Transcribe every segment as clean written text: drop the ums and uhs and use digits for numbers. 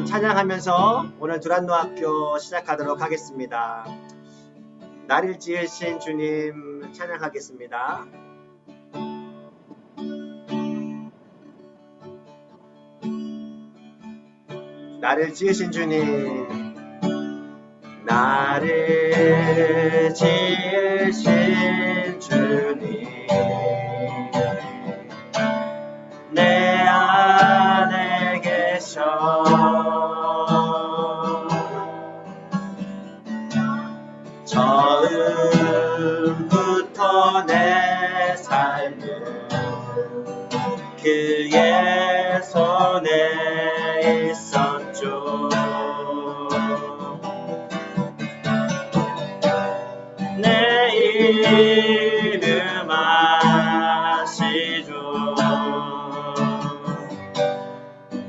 찬양하면서 오늘 두란노학교 시작하도록 하겠습니다. 나를 지으신 주님 찬양하겠습니다. 나를 지으신 주님, 나를 지으신 주님, 내 안에 계셔. 처음부터 내 삶은 그의 손에 있었죠. 내 이름 아시죠.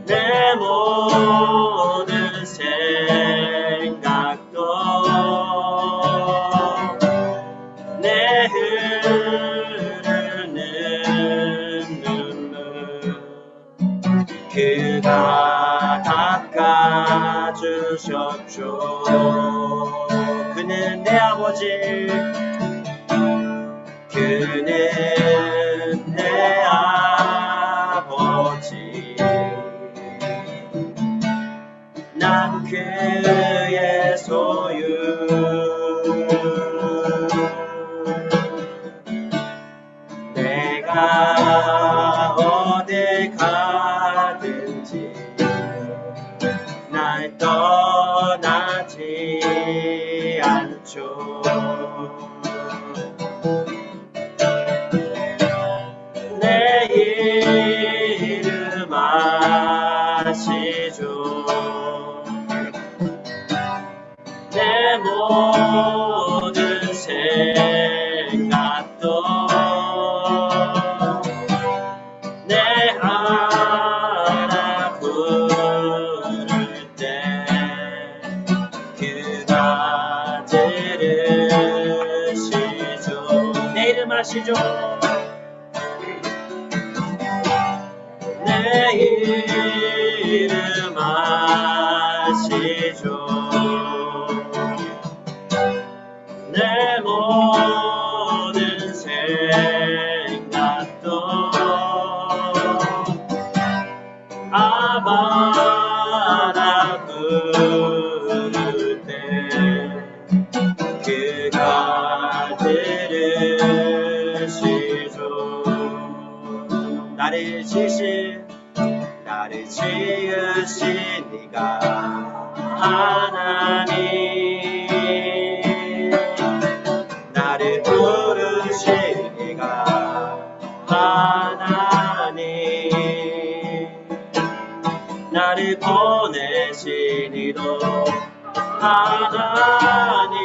내 모든 생각도 내 흐르는 눈물 그가 닦아주셨죠. 그는 내 아버지, 그는 내 아버지, 난 그의 소유. 내가 어딜 가든지 날 떠나지 않죠. 내 이름 아시죠. 내 모든 생각도 내 알아 부를 때 그가 들으시죠. 내 이름 아시죠. 내 이름 아시죠. 내 모든 생각도 아바라 부를 때 그가 들으시죠. 나를 지으신 네가 하나님, 나를 부르신 네가 하나님, 나를 보내신 이도 하나님,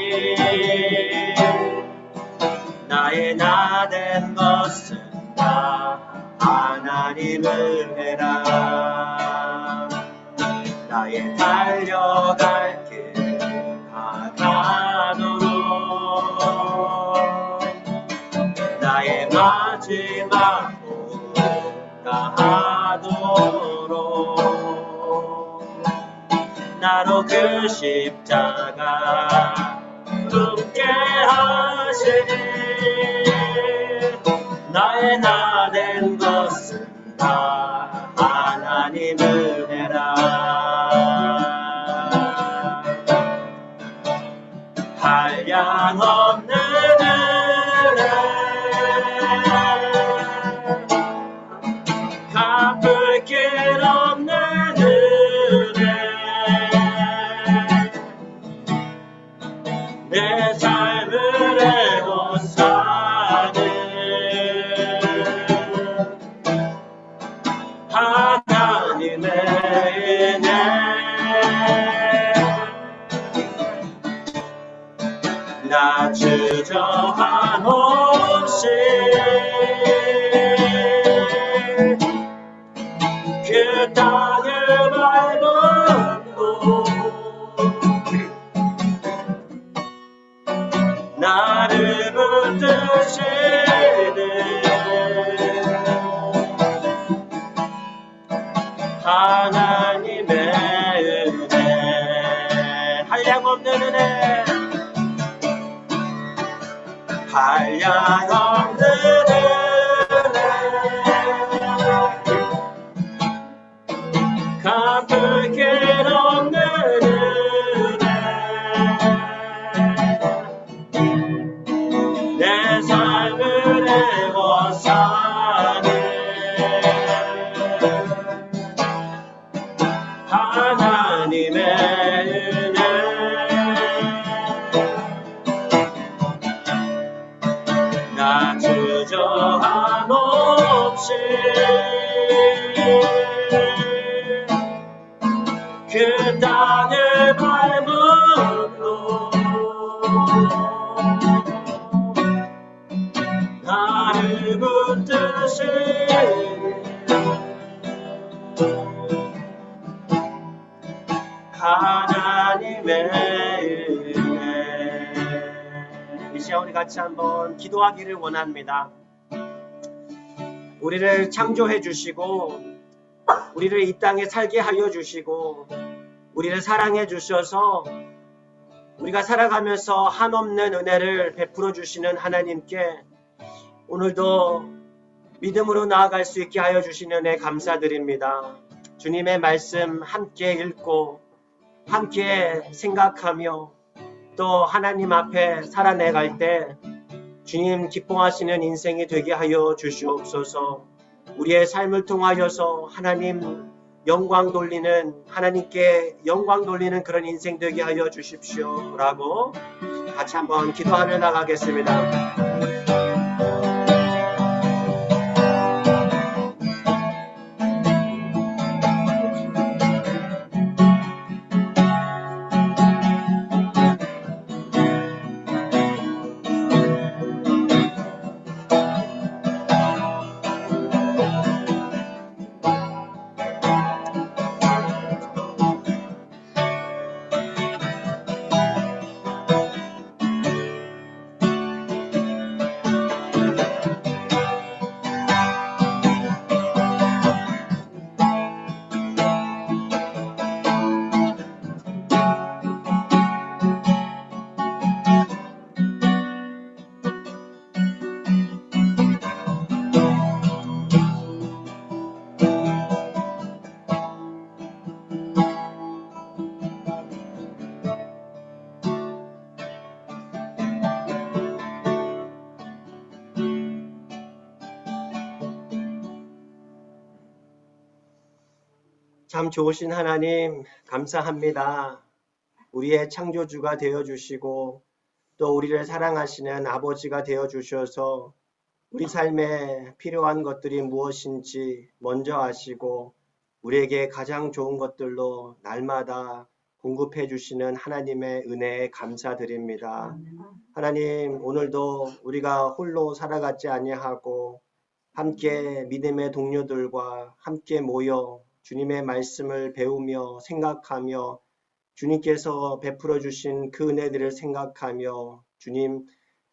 나의 나 된 것은 다 하나님을 해라. 나의 달려갈 길 가가도록, 나의 마지막 다 하도록, 나로 그 십자가 굳게 하시니 나의 나 된 것은 다 하나님을 해라. 한량 없는 은혜 갚을 길 없는 은혜 내 삶을 해고 사는 하나님의 은혜. 나 주저함 없이 그 땅을 밟고 나를 붙드시는 하나님의 없는 은혜 한량없는 은혜 갚을 길 없는 은혜 내 삶을 애워싸네 하나님의 은혜 나 주저함 없이 그 땅을 밟음으로 나를 붙드시 하나님의 은혜 이 시간 우리 같이 한번 기도하기를 원합니다. 우리를 창조해 주시고 우리를 이 땅에 살게 하여 주시고 우리를 사랑해 주셔서 우리가 살아가면서 한없는 은혜를 베풀어 주시는 하나님께 오늘도 믿음으로 나아갈 수 있게 하여 주시는 은혜 감사드립니다. 주님의 말씀 함께 읽고 함께 생각하며 또 하나님 앞에 살아내갈 때 주님 기뻐하시는 인생이 되게 하여 주시옵소서. 우리의 삶을 통하여서 하나님 영광 돌리는 하나님께 영광 돌리는 그런 인생 되게 하여 주십시오 라고 같이 한번 기도하며 나가겠습니다. 참 좋으신 하나님 감사합니다. 우리의 창조주가 되어주시고 또 우리를 사랑하시는 아버지가 되어주셔서 우리 삶에 필요한 것들이 무엇인지 먼저 아시고 우리에게 가장 좋은 것들로 날마다 공급해 주시는 하나님의 은혜에 감사드립니다. 하나님 오늘도 우리가 홀로 살아가지 아니하고 함께 믿음의 동료들과 함께 모여 주님의 말씀을 배우며 생각하며 주님께서 베풀어 주신 그 은혜들을 생각하며 주님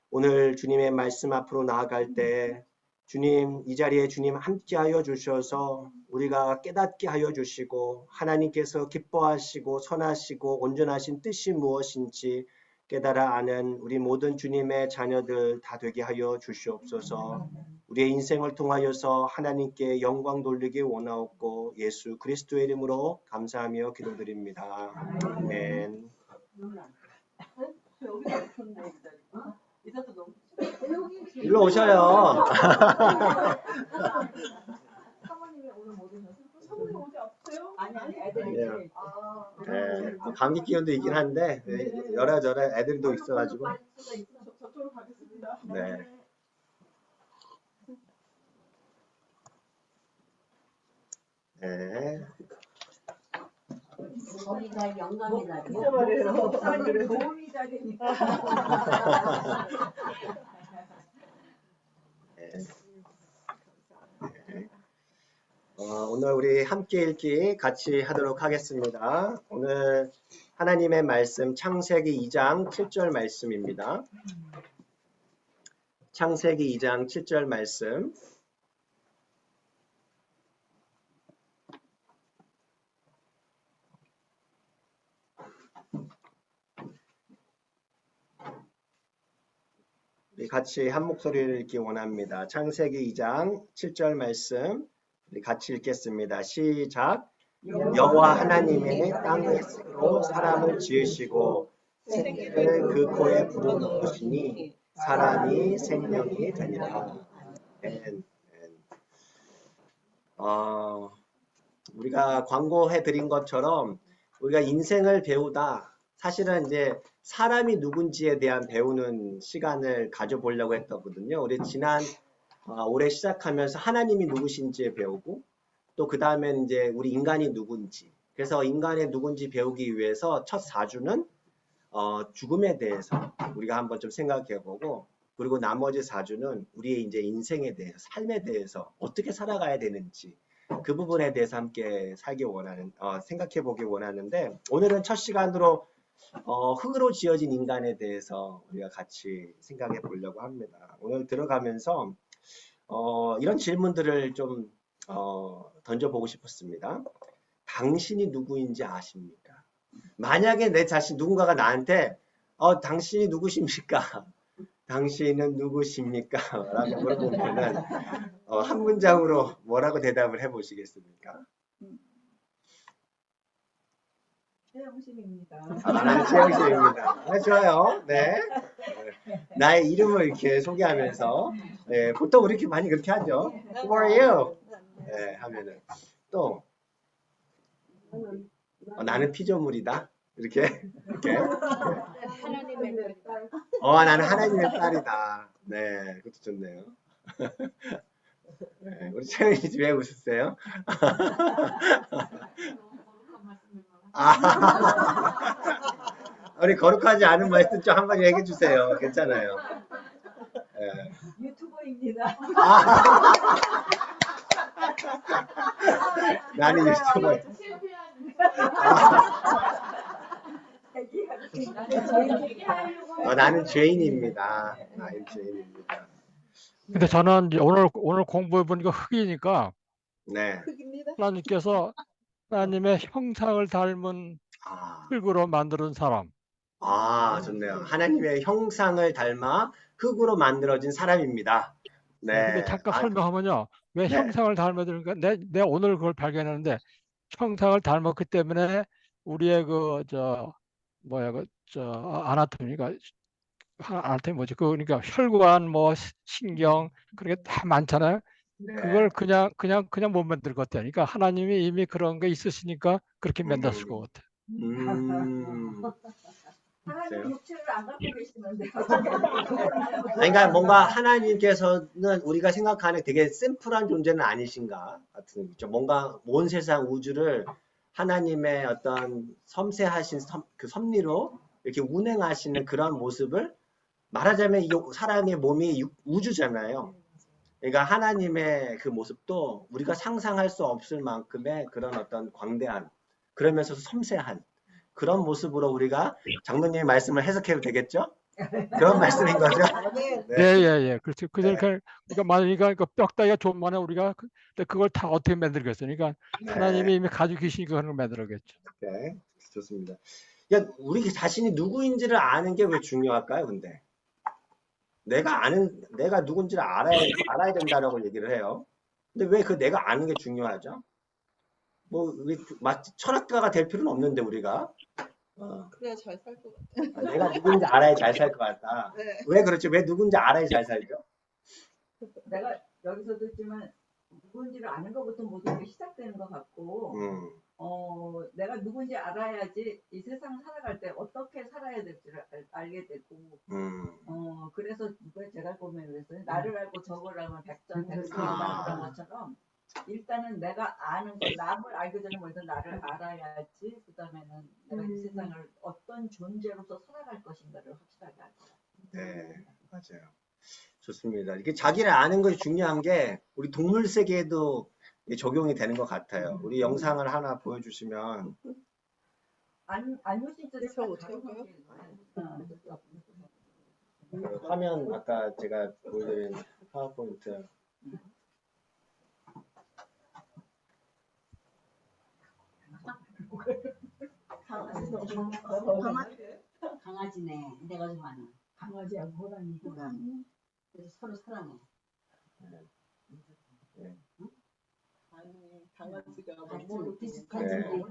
오늘 주님의 말씀 앞으로 나아갈 때 주님 이 자리에 주님 함께하여 주셔서 우리가 깨닫게 하여 주시고 하나님께서 기뻐하시고 선하시고 온전하신 뜻이 무엇인지 깨달아 아는 우리 모든 주님의 자녀들 다 되게 하여 주시옵소서. 우리의 인생을 통하여서 하나님께 영광 돌리기 원하옵고 예수 그리스도의 이름으로 감사하며 기도드립니다. 아멘. 일로 오셔요. 사모님이 오늘 못 오셔서 사모님 어디 아프세요? 아니 네. 애들이 네, 감기 기운도 있긴 한데 여러저러 애들도 있어가지고 저쪽으로 가겠습니다. 네. 네. 거기가 영광이다. 진짜 말이에요. 목사님 도움이 되니까. 오늘 우리 함께 읽기 같이 하도록 하겠습니다. 오늘 하나님의 말씀 창세기 2장 7절 말씀입니다. 창세기 2장 7절 말씀. 우리 같이 한 목소리를 읽기 원합니다. 창세기 2장 7절 말씀 우리 같이 읽겠습니다. 시작. 여호와 하나님의 땅으로 사람을 지으시고 생기를 그 코에 불어넣으시니 사람이 생명이 되니라. 아멘. 우리가 광고해 드린 것처럼 우리가 인생을 배우다 사실은 이제 사람이 누군지에 대한 배우는 시간을 가져보려고 했거든요. 우리 지난 올해 시작하면서 하나님이 누구신지 배우고 또 그 다음에 이제 우리 인간이 누군지 그래서 인간의 누군지 배우기 위해서 첫 4주는 죽음에 대해서 우리가 한번 좀 생각해 보고 그리고 나머지 4주는 우리의 이제 인생에 대해서 삶에 대해서 어떻게 살아가야 되는지 그 부분에 대해서 함께 생각해 보기 원하는데 오늘은 첫 시간으로 흙으로 지어진 인간에 대해서 우리가 같이 생각해 보려고 합니다. 오늘 들어가면서 이런 질문들을 좀 던져보고 싶었습니다. 당신이 누구인지 아십니까? 만약에 내 자신 누군가가 나한테 당신이 누구십니까? 당신은 누구십니까? 라고 물어보면은 한 문장으로 뭐라고 대답을 해보시겠습니까? 최영심입니다. 나는 최영식입니다. 좋아요. 네. 나의 이름을 이렇게 소개하면서 보통 우리 이렇게 많이 그렇게 하죠. Who are you? 네, 하면은 또 나는 피조물이다. 이렇게 하나님의 딸. 나는 하나님의 딸이다. 네, 그것도 좋네요. 네, 우리 채연이 왜 웃으세요? 우리 거룩하지 않은 말씀 좀 한번 얘기해 주세요. 괜찮아요. 네. 유튜버입니다. 나는 유튜버. 나는 죄인입니다. 나는 죄인입니다. 근데 저는 이제 오늘 공부해 보니까 흙이니까 네. 하나님께서 하나님의 형상을 닮은 흙으로 만드는 사람. 좋네요. 하나님의 형상을 닮아 흙으로 만들어진 사람입니다. 네. 근데 잠깐 설명하면요. 왜 네. 형상을 닮아드는가? 내 오늘 그걸 발견했는데 형상을 닮았기 때문에 우리의 아나토미가 뭐지? 그러니까 혈관, 신경, 그런 게 다 많잖아요. 네. 그걸 그냥 못 만들 것 같아요. 그러니까 하나님이 이미 그런 게 있으시니까 그렇게 만들었을 것 같아요. 하나님 육체를 안 갖고 계시는데. 그러니까 뭔가 하나님께서는 우리가 생각하는 되게 심플한 존재는 아니신가 같은 거죠. 뭔가 온 세상 우주를 하나님의 어떤 섬세하신 그 섭리로 이렇게 운행하시는 그런 모습을 말하자면 이 사람의 몸이 우주잖아요. 그러니까 하나님의 그 모습도 우리가 상상할 수 없을 만큼의 그런 어떤 광대한 그러면서 섬세한 그런 모습으로 우리가 장로님의 말씀을 해석해도 되겠죠? 그런 말씀인 거죠? 예. 그렇죠. 그러니까 그 뼈다귀가 좀 많아 우리가 그걸 다 어떻게 만들겠어요? 그러니까 하나님이 이미 가지고 계시니까 그런 걸 만들었겠죠. 네, 좋습니다. 그러니까 우리 자신이 누구인지를 아는 게 왜 중요할까요? 근데 내가 누군지를 알아야 된다라고 얘기를 해요. 근데 왜 그 내가 아는 게 중요하죠? 마치 철학가가 될 필요는 없는데 우리가 그래야 잘 살 것 같아. 내가 누군지 알아야 잘 살 것 같다. 네. 왜 그렇지? 왜 누군지 알아야 잘 살죠? 내가 여기서 듣지만 누군지를 아는 것부터 모든 게 시작되는 것 같고, 내가 누군지 알아야지 이 세상 살아갈 때 어떻게 살아야 될지를 알게 되고, 그래서 제가 보면 그랬어요. 나를 알고 적을 알면 백전백승이라는 것처럼 일단은 내가 아는 거, 남을 알기 전에 먼저 나를 알아야지 그 다음에는 내가 이 세상을 어떤 존재로서 살아갈 것인가를 확실하게 알 거야. 네, 맞아요. 좋습니다. 이게 자기를 아는 것이 중요한 게 우리 동물 세계에도 적용이 되는 것 같아요. 우리 영상을 하나 보여주시면 안효신 저 어떻게 할까요? 그 화면 아까 제가 보여드린 파워포인트 강아지네. 내가 좋아하는. 강아지하고 호랑이. 서로 사랑해. 아니 강아지가 뭐 비슷한 네. 게 있고.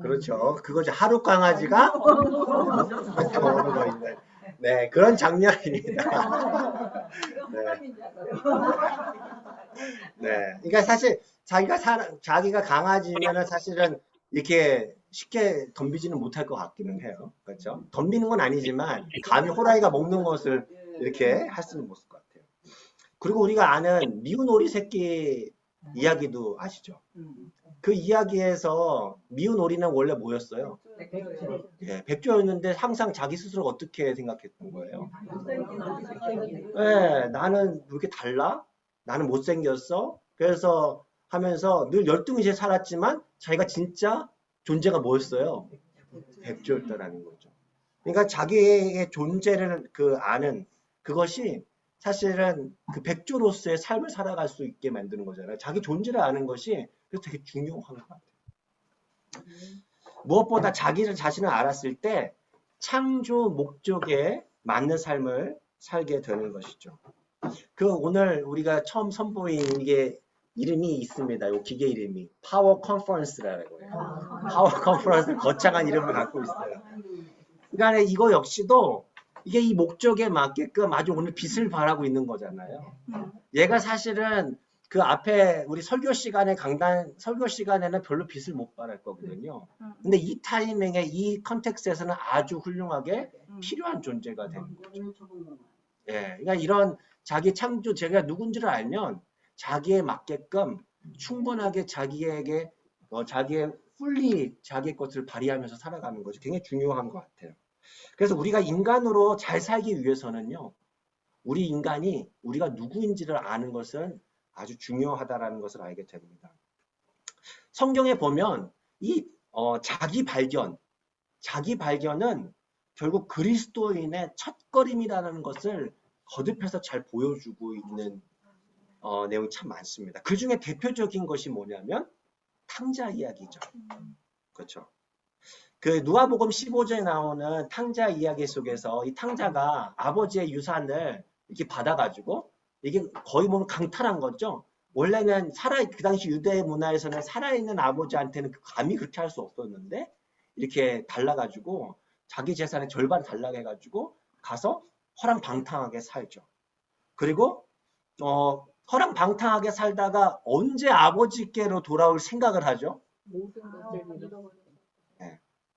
그렇죠. 그거죠. 하루 강아지가 잡아먹는 거 있는. 네, 그런 장면입니다. 네. 네. 그러니까 사실 자기가 강아지면은 사실은 이렇게 쉽게 덤비지는 못할 것 같기는 해요. 그렇죠? 덤비는 건 아니지만 감히 호랑이가 먹는 것을 이렇게 할 수는 없을 것 같아요. 그리고 우리가 아는 미운 오리 새끼 이야기도 아시죠? 그 이야기에서 미운 오리는 원래 뭐였어요? 예, 백조였는데 항상 자기 스스로 어떻게 생각했던 거예요? 예, 나는 왜 이렇게 달라? 나는 못생겼어? 그래서 하면서 늘 열등의식에 살았지만 자기가 진짜 존재가 뭐였어요? 백조였다라는 거죠. 그러니까 자기의 존재를 아는 그것이 사실은 그 백조로서의 삶을 살아갈 수 있게 만드는 거잖아요. 자기 존재를 아는 것이 그래서 되게 중요한 것 같아요. 무엇보다 자신을 알았을 때 창조 목적에 맞는 삶을 살게 되는 것이죠. 오늘 우리가 처음 선보인 이게 이름이 있습니다. 이 기계 이름이 파워 컨퍼런스라고 해요. 파워 컨퍼런스 거창한 이름을 갖고 있어요. 그러니까 이거 역시도 이게 이 목적에 맞게끔 아주 오늘 빛을 발하고 있는 거잖아요. 얘가 사실은 그 앞에 우리 설교 시간에는 별로 빛을 못 발할 거거든요. 근데 이 타이밍에 이 컨텍스트에서는 아주 훌륭하게 필요한 존재가 되는 거죠. 예, 그러니까 이런 자기 창조, 제가 누군지를 알면 자기에 맞게끔 충분하게 자기의 풀리 자기의 것을 발휘하면서 살아가는 것이 굉장히 중요한 것 같아요. 그래서 우리가 인간으로 잘 살기 위해서는요, 우리 인간이 우리가 누구인지를 아는 것은 아주 중요하다라는 것을 알게 됩니다. 성경에 보면 이 자기 발견은 결국 그리스도인의 첫걸음이라는 것을 거듭해서 잘 보여주고 있는 내용이 참 많습니다. 그 중에 대표적인 것이 뭐냐면 탕자 이야기죠. 그렇죠. 그 누가복음 15장에 나오는 탕자 이야기 속에서 이 탕자가 아버지의 유산을 이렇게 받아가지고 이게 거의 보면 강탈한 거죠. 원래는 그 당시 유대 문화에서는 살아있는 아버지한테는 감히 그렇게 할 수 없었는데 이렇게 달라가지고 자기 재산의 절반 달라해가지고 가서 허랑방탕하게 살죠. 그리고 허랑방탕하게 살다가 언제 아버지께로 돌아올 생각을 하죠?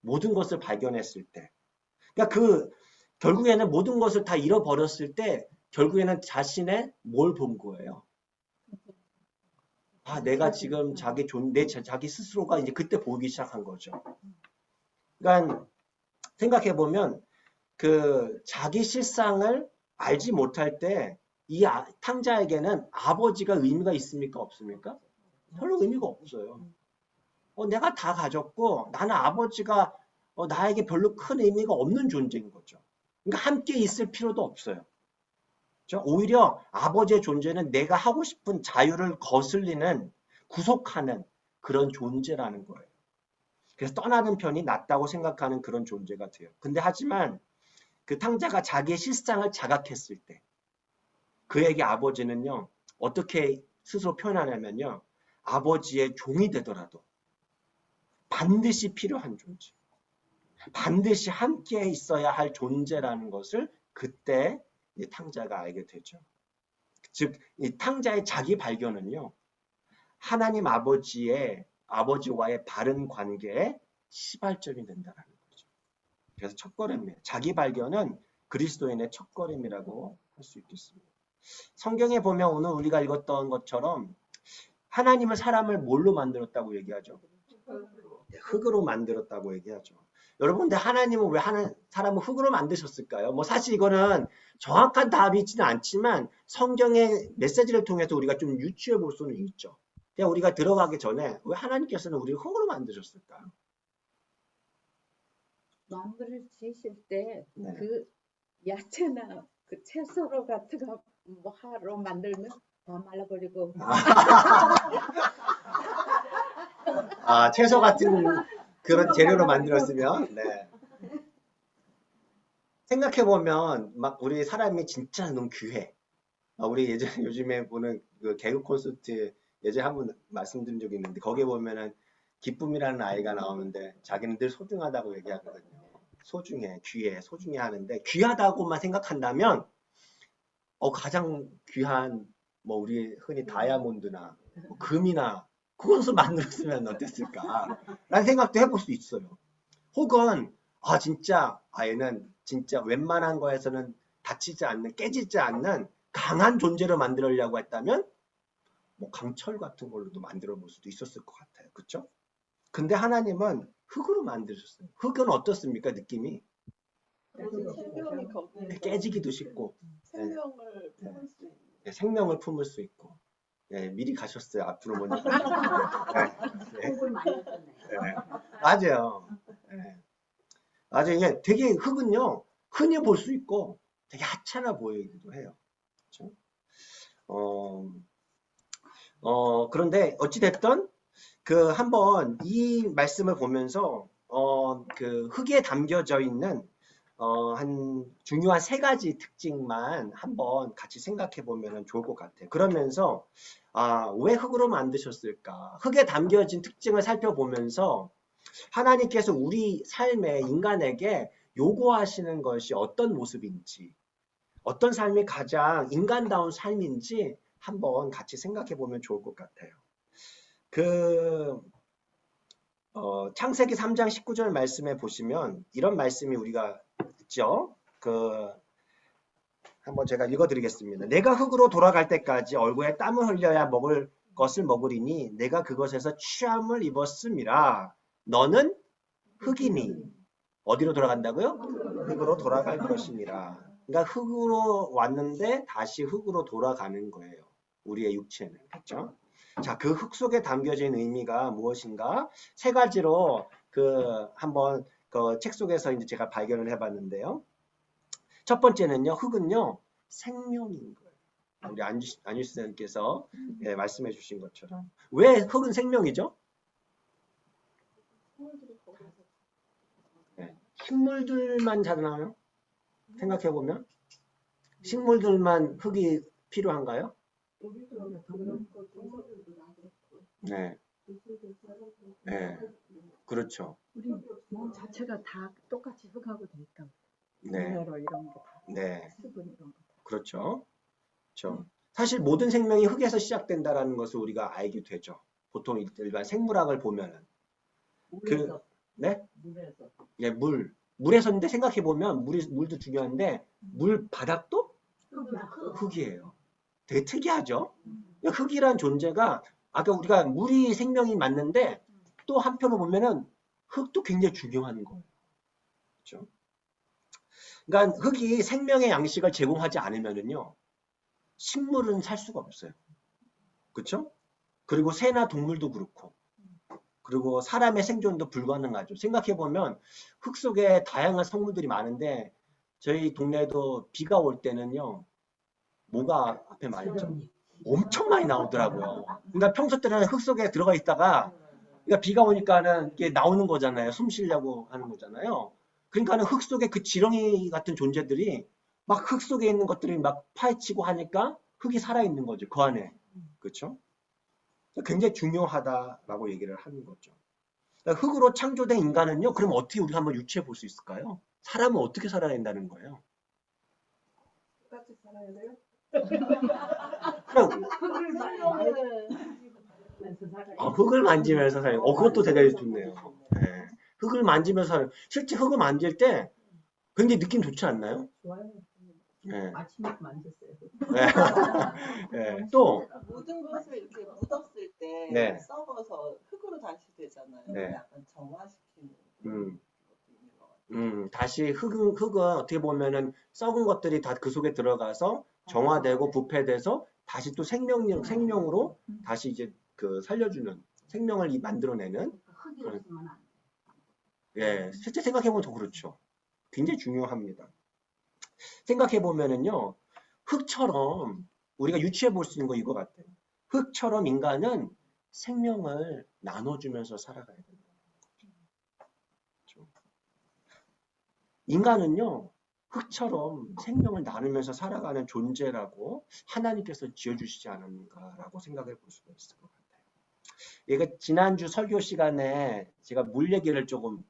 모든 것을 발견했을 때. 그러니까 결국에는 모든 것을 다 잃어버렸을 때 결국에는 자신의 뭘 본 거예요? 내가 지금 자기 스스로가 이제 그때 보기 시작한 거죠. 그러니까 생각해보면 자기 실상을 알지 못할 때 이 탕자에게는 아버지가 의미가 있습니까? 없습니까? 별로 의미가 없어요. 내가 다 가졌고 나는 아버지가 나에게 별로 큰 의미가 없는 존재인 거죠. 그러니까 함께 있을 필요도 없어요. 그렇죠? 오히려 아버지의 존재는 내가 하고 싶은 자유를 거슬리는 구속하는 그런 존재라는 거예요. 그래서 떠나는 편이 낫다고 생각하는 그런 존재가 돼요. 근데 하지만 그 탕자가 자기의 실상을 자각했을 때 그에게 아버지는요 어떻게 스스로 표현하냐면요 아버지의 종이 되더라도 반드시 필요한 존재, 반드시 함께 있어야 할 존재라는 것을 그때 이 탕자가 알게 되죠. 즉, 이 탕자의 자기 발견은요, 하나님 아버지와의 바른 관계의 시발점이 된다는 거죠. 그래서 첫걸음이에요. 자기 발견은 그리스도인의 첫걸음이라고 할 수 있겠습니다. 성경에 보면 오늘 우리가 읽었던 것처럼 하나님은 사람을 뭘로 만들었다고 얘기하죠? 흙으로 만들었다고 얘기하죠. 여러분, 근데 하나님은 왜 사람을 흙으로 만드셨을까요? 사실 이거는 정확한 답이 있지는 않지만 성경의 메시지를 통해서 우리가 좀 유추해 볼 수는 있죠. 그냥 우리가 들어가기 전에 왜 하나님께서는 우리를 흙으로 만드셨을까요? 나무를 지실 때 네. 그 야채나 그 채소로 같은 거 하로 만들면 다 말라버리고 채소 같은 그런 재료로 만들었으면 네. 생각해보면 막 우리 사람이 진짜 너무 귀해. 우리 예전에 요즘에 보는 그 개그 콘서트 예전에 한번 말씀드린 적이 있는데 거기에 보면은 기쁨이라는 아이가 나오는데 자기는 늘 소중하다고 얘기하거든요. 소중해, 귀해, 소중해 하는데 귀하다고만 생각한다면 가장 귀한 뭐 우리 흔히 다이아몬드나 뭐 금이나 그것을 만들었으면 어땠을까 라는 생각도 해볼 수 있어요. 혹은 진짜 얘는 진짜 웬만한 거에서는 다치지 않는, 깨지지 않는 강한 존재로 만들려고 했다면 뭐 강철 같은 걸로도 만들어 볼 수도 있었을 것 같아요. 그렇죠? 근데 하나님은 흙으로 만드셨어요. 흙은 어떻습니까? 느낌이 생명이 거기에 깨지기도 쉽고 생명을 품을 수 있는. 생명을 품을 수 있고 미리 가셨어요. 앞으로 먼저. 복을 많이 했었네. 맞아요. 맞아요. 이게 되게 흙은요, 흔히 볼 수 있고 되게 하찮아 보이기도 해요. 그렇죠? 그런데 어찌됐든 한번 이 말씀을 보면서 그 흙에 담겨져 있는 한 중요한 3가지 특징만 한번 같이 생각해 보면 좋을 것 같아요. 그러면서 왜 흙으로 만드셨을까? 흙에 담겨진 특징을 살펴보면서 하나님께서 우리 삶에 인간에게 요구하시는 것이 어떤 모습인지, 어떤 삶이 가장 인간다운 삶인지 한번 같이 생각해 보면 좋을 것 같아요. 창세기 3장 19절 말씀에 보시면 이런 말씀이 우리가 있죠. 한번 제가 읽어드리겠습니다. 내가 흙으로 돌아갈 때까지 얼굴에 땀을 흘려야 먹을 것을 먹으리니 내가 그것에서 취함을 입었음이라. 너는 흙이니 어디로 돌아간다고요? 흙으로 돌아갈 것이니라. 그러니까 흙으로 왔는데 다시 흙으로 돌아가는 거예요. 우리의 육체는. 그렇죠? 자, 그 흙 속에 담겨진 의미가 무엇인가? 3가지로 한번 책 속에서 이제 제가 발견을 해봤는데요. 첫 번째는요, 흙은요, 생명인 거예요. 우리 안유시 선생님께서 말씀해 주신 것처럼. 왜 흙은 생명이죠? 식물들만 자라나요? 생각해보면 식물들만 흙이 필요한가요? 네. 네. 그렇죠. 우리 몸 자체가 다 똑같이 흙하고 돼 있다고. 네. 미네랄 이런 게 다. 네. 수분 이런 거. 그렇죠. 그렇죠. 사실 모든 생명이 흙에서 시작된다라는 것을 우리가 알게 되죠. 보통 일반 생물학을 보면은. 물에서. 네? 물에서. 예, 물에서인데 생각해보면 물도 중요한데 물 바닥도 흙이에요. 되게 특이하죠? 흙이란 존재가 아까 우리가 물이 생명이 맞는데 또 한편으로 보면은 흙도 굉장히 중요한 거예요. 그렇죠? 그러니까 흙이 생명의 양식을 제공하지 않으면은요, 식물은 살 수가 없어요. 그렇죠? 그리고 새나 동물도 그렇고, 그리고 사람의 생존도 불가능하죠. 생각해보면 흙 속에 다양한 성분들이 많은데 저희 동네에도 비가 올 때는요, 뭐가 앞에 많이 있죠? 엄청 많이 나오더라고요. 그러니까 평소 때는 흙 속에 들어가 있다가 그러니까 비가 오니까는 이게 나오는 거잖아요. 숨 쉬려고 하는 거잖아요. 그러니까는 흙 속에 그 지렁이 같은 존재들이 막 흙 속에 있는 것들이 막 파헤치고 하니까 흙이 살아있는 거죠. 그 안에. 그렇죠? 굉장히 중요하다라고 얘기를 하는 거죠. 그러니까 흙으로 창조된 인간은요. 그럼 어떻게 우리가 한번 유추해 볼 수 있을까요? 사람은 어떻게 살아야 된다는 거예요? 똑같이 살아야 돼요? 흙을 만지면서 살아요. 그것도 되게 좋네요. 네. 흙을 만지면서 살아요. 실제 흙을 만질 때 굉장히 느낌 좋지 않나요? 좋아요. 네. 아침에 만졌어요. 네. 네. 또 모든 것을 이렇게 묻었을 때 네. 썩어서 흙으로 다시 되잖아요. 네. 약간 정화시키는 것도 있는 것 같아요. 다시 흙은 어떻게 보면은 썩은 것들이 다 그 속에 들어가서 정화되고 부패돼서 다시 또 생명으로 다시 이제 살려주는 생명을 만들어내는. 흙이 없으면 안 돼. 예, 실제 생각해보면 더 그렇죠. 굉장히 중요합니다. 생각해보면은요, 흙처럼 우리가 유추해 볼 수 있는 거 이거 같아요. 흙처럼 인간은 생명을 나눠주면서 살아가야 된다. 인간은요, 흑처럼 생명을 나누면서 살아가는 존재라고 하나님께서 지어주시지 않았는가라고 생각해 볼 수가 있을 것 같아요. 얘가 지난주 설교 시간에 제가 물 얘기를 조금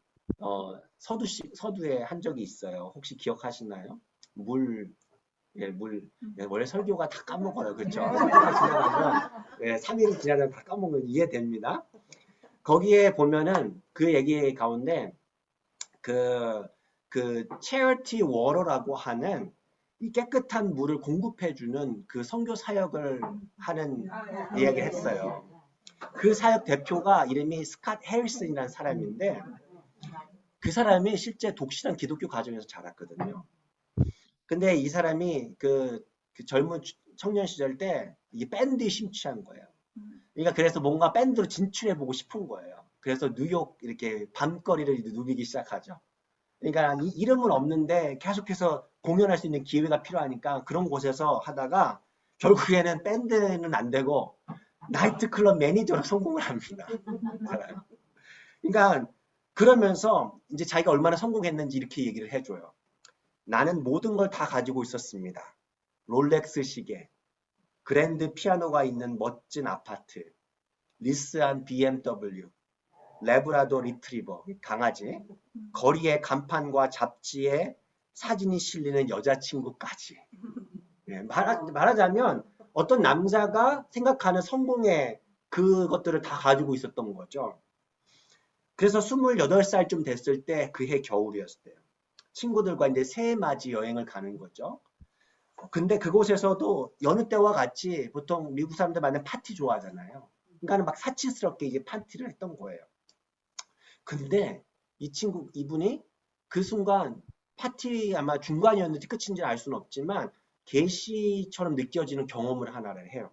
서두에 한 적이 있어요. 혹시 기억하시나요? 물. 예, 원래 설교가 다 까먹어요. 그렇죠? 지나가면, 예, 3일이 지나면 다 까먹으면 이해됩니다. 거기에 보면은 그 얘기 가운데 그 charity water라고 하는 이 깨끗한 물을 공급해주는 그 선교 사역을 하는 이야기를 했어요. 그 사역 대표가 이름이 스캇 해리슨이라는 사람인데 그 사람이 실제 독실한 기독교 가정에서 자랐거든요. 근데 이 사람이 그 젊은 청년 시절 때 이 밴드에 심취한 거예요. 그러니까 그래서 뭔가 밴드로 진출해보고 싶은 거예요. 그래서 뉴욕 이렇게 밤거리를 누비기 시작하죠. 그러니까 이름은 없는데 계속해서 공연할 수 있는 기회가 필요하니까 그런 곳에서 하다가 결국에는 밴드는 안 되고 나이트클럽 매니저로 성공을 합니다. 그러니까 그러면서 이제 자기가 얼마나 성공했는지 이렇게 얘기를 해줘요. 나는 모든 걸 다 가지고 있었습니다. 롤렉스 시계, 그랜드 피아노가 있는 멋진 아파트, 리스한 BMW, 레브라도 리트리버, 강아지, 거리의 간판과 잡지에 사진이 실리는 여자친구까지. 예, 말하자면 어떤 남자가 생각하는 성공의 그것들을 다 가지고 있었던 거죠. 그래서 28살쯤 됐을 때 그해 겨울이었어요. 친구들과 이제 새해 맞이 여행을 가는 거죠. 근데 그곳에서도 여느 때와 같이 보통 미국 사람들 많은 파티 좋아하잖아요. 그러니까 막 사치스럽게 이제 파티를 했던 거예요. 근데 이분이 그 순간 파티 아마 중간이었는지 끝인지 알 수는 없지만 계시처럼 느껴지는 경험을 하나를 해요.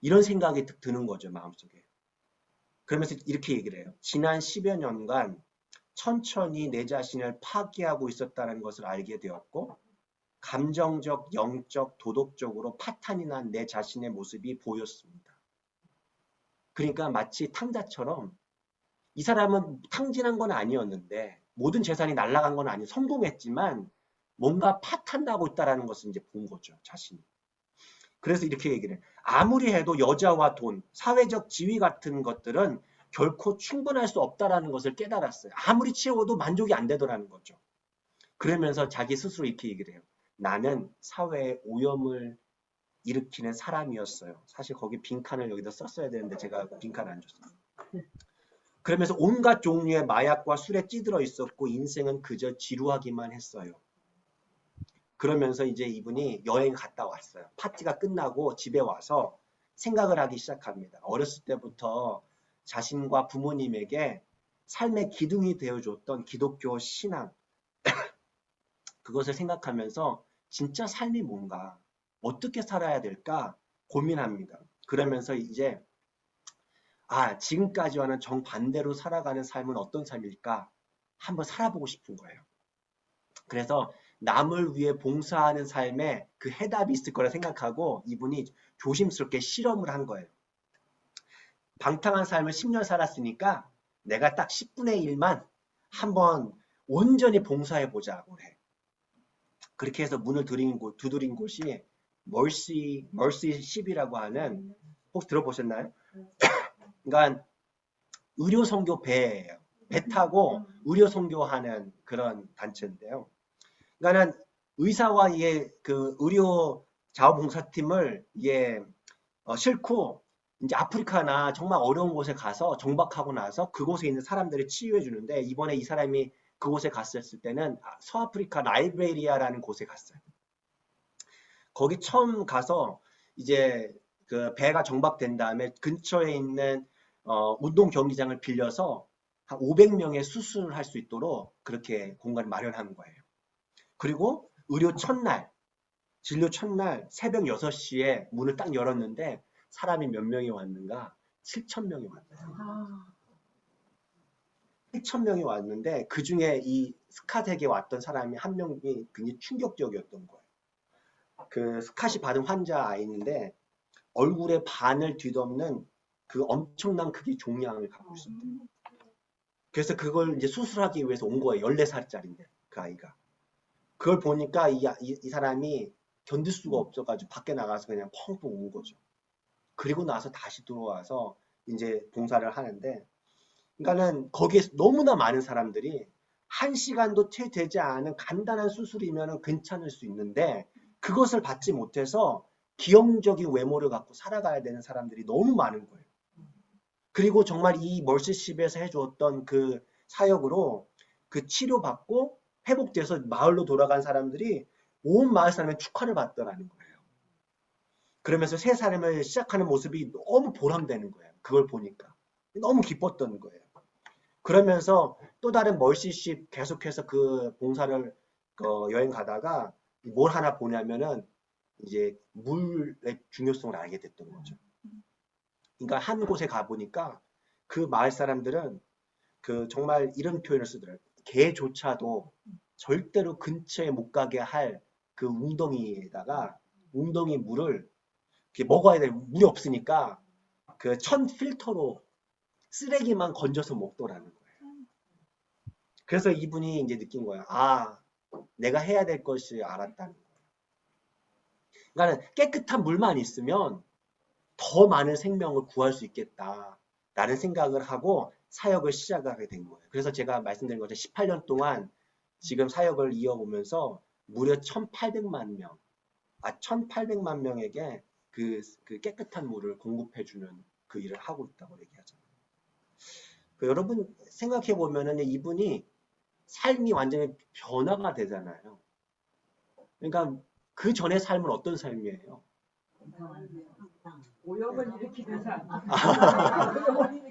이런 생각이 드는 거죠, 마음속에. 그러면서 이렇게 얘기를 해요. 지난 10여 년간 천천히 내 자신을 파괴하고 있었다는 것을 알게 되었고 감정적, 영적, 도덕적으로 파탄이 난 내 자신의 모습이 보였습니다. 그러니까 마치 탕자처럼 이 사람은 탕진한 건 아니었는데 모든 재산이 날아간 건 아니에요. 성공했지만 뭔가 파탄나고 있다는 것을 이제 본 거죠. 자신이. 그래서 이렇게 얘기를 해요. 아무리 해도 여자와 돈, 사회적 지위 같은 것들은 결코 충분할 수 없다는 것을 깨달았어요. 아무리 채워도 만족이 안 되더라는 거죠. 그러면서 자기 스스로 이렇게 얘기를 해요. 나는 사회에 오염을 일으키는 사람이었어요. 사실 거기 빈칸을 여기다 썼어야 되는데 제가 빈칸을 안 줬어요. 그러면서 온갖 종류의 마약과 술에 찌들어 있었고 인생은 그저 지루하기만 했어요. 그러면서 이제 이분이 여행 갔다 왔어요. 파티가 끝나고 집에 와서 생각을 하기 시작합니다. 어렸을 때부터 자신과 부모님에게 삶의 기둥이 되어줬던 기독교 신앙 그것을 생각하면서 진짜 삶이 뭔가 어떻게 살아야 될까 고민합니다. 그러면서 이제 지금까지와는 정반대로 살아가는 삶은 어떤 삶일까 한번 살아보고 싶은 거예요. 그래서 남을 위해 봉사하는 삶에 그 해답이 있을 거라 생각하고 이분이 조심스럽게 실험을 한 거예요. 방탕한 삶을 10년 살았으니까 내가 딱 10분의 1만 한번 온전히 봉사해보자고 해. 그렇게 해서 문을 두드린 곳이 멀시십이라고 하는 혹시 들어보셨나요? 그러니까 의료 선교 배예요. 배 타고 의료 선교하는 그런 단체인데요. 그러니까는 의사와 그 의료 자원봉사팀을 싣고 이제 아프리카나 정말 어려운 곳에 가서 정박하고 나서 그곳에 있는 사람들을 치유해 주는데 이번에 이 사람이 그곳에 갔었을 때는 서아프리카 라이베리아라는 곳에 갔어요. 거기 처음 가서 이제 그 배가 정박된 다음에 근처에 있는 운동 경기장을 빌려서 한 500명의 수술을 할 수 있도록 그렇게 공간을 마련한 거예요. 그리고 진료 첫날 새벽 6시에 문을 딱 열었는데 사람이 몇 명이 왔는가? 7,000명이 왔어요. 7,000명이 왔는데 그 중에 이 스캇에게 왔던 사람이 한 명이 굉장히 충격적이었던 거예요. 그 스캇이 받은 환자 아이인데 얼굴에 반을 뒤덮는 그 엄청난 크기 종양을 갖고 있었대요. 그래서 그걸 이제 수술하기 위해서 온 거예요. 14살짜리인데 그 아이가. 그걸 보니까 이 사람이 견딜 수가 없어가지고 밖에 나가서 그냥 펑펑 운 거죠. 그리고 나서 다시 들어와서 이제 봉사를 하는데, 그러니까는 거기에 너무나 많은 사람들이 1시간도 채 되지 않은 간단한 수술이면 괜찮을 수 있는데 그것을 받지 못해서 기형적인 외모를 갖고 살아가야 되는 사람들이 너무 많은 거예요. 그리고 정말 이 멀시십에서 해주었던 그 사역으로 그 치료받고 회복돼서 마을로 돌아간 사람들이 온 마을 사람의 축하를 받더라는 거예요. 그러면서 새 삶을 시작하는 모습이 너무 보람되는 거예요. 그걸 보니까. 너무 기뻤던 거예요. 그러면서 또 다른 멀시십 계속해서 그 봉사를 여행 가다가 뭘 하나 보냐면은 이제 물의 중요성을 알게 됐던 거죠. 그러니까 한 곳에 가보니까 그 마을 사람들은 그 정말 이런 표현을 쓰더라고요. 개조차도 절대로 근처에 못 가게 할 그 웅덩이에다가 웅덩이 물을 이렇게 먹어야 될 물이 없으니까 그 천 필터로 쓰레기만 건져서 먹더라는 거예요. 그래서 이분이 이제 느낀 거야. 아, 내가 해야 될 것이 알았다는 거예요. 그러니까 깨끗한 물만 있으면 더 많은 생명을 구할 수 있겠다라는 생각을 하고 사역을 시작하게 된 거예요. 그래서 제가 말씀드린 것처럼 18년 동안 지금 사역을 이어오면서 무려 1,800만 명에게 그 깨끗한 물을 공급해주는 그 일을 하고 있다고 얘기하잖아요. 여러분 생각해 보면은 이분이 삶이 완전히 변화가 되잖아요. 그러니까 그 전의 삶은 어떤 삶이에요? 오염을 일으키는 사람.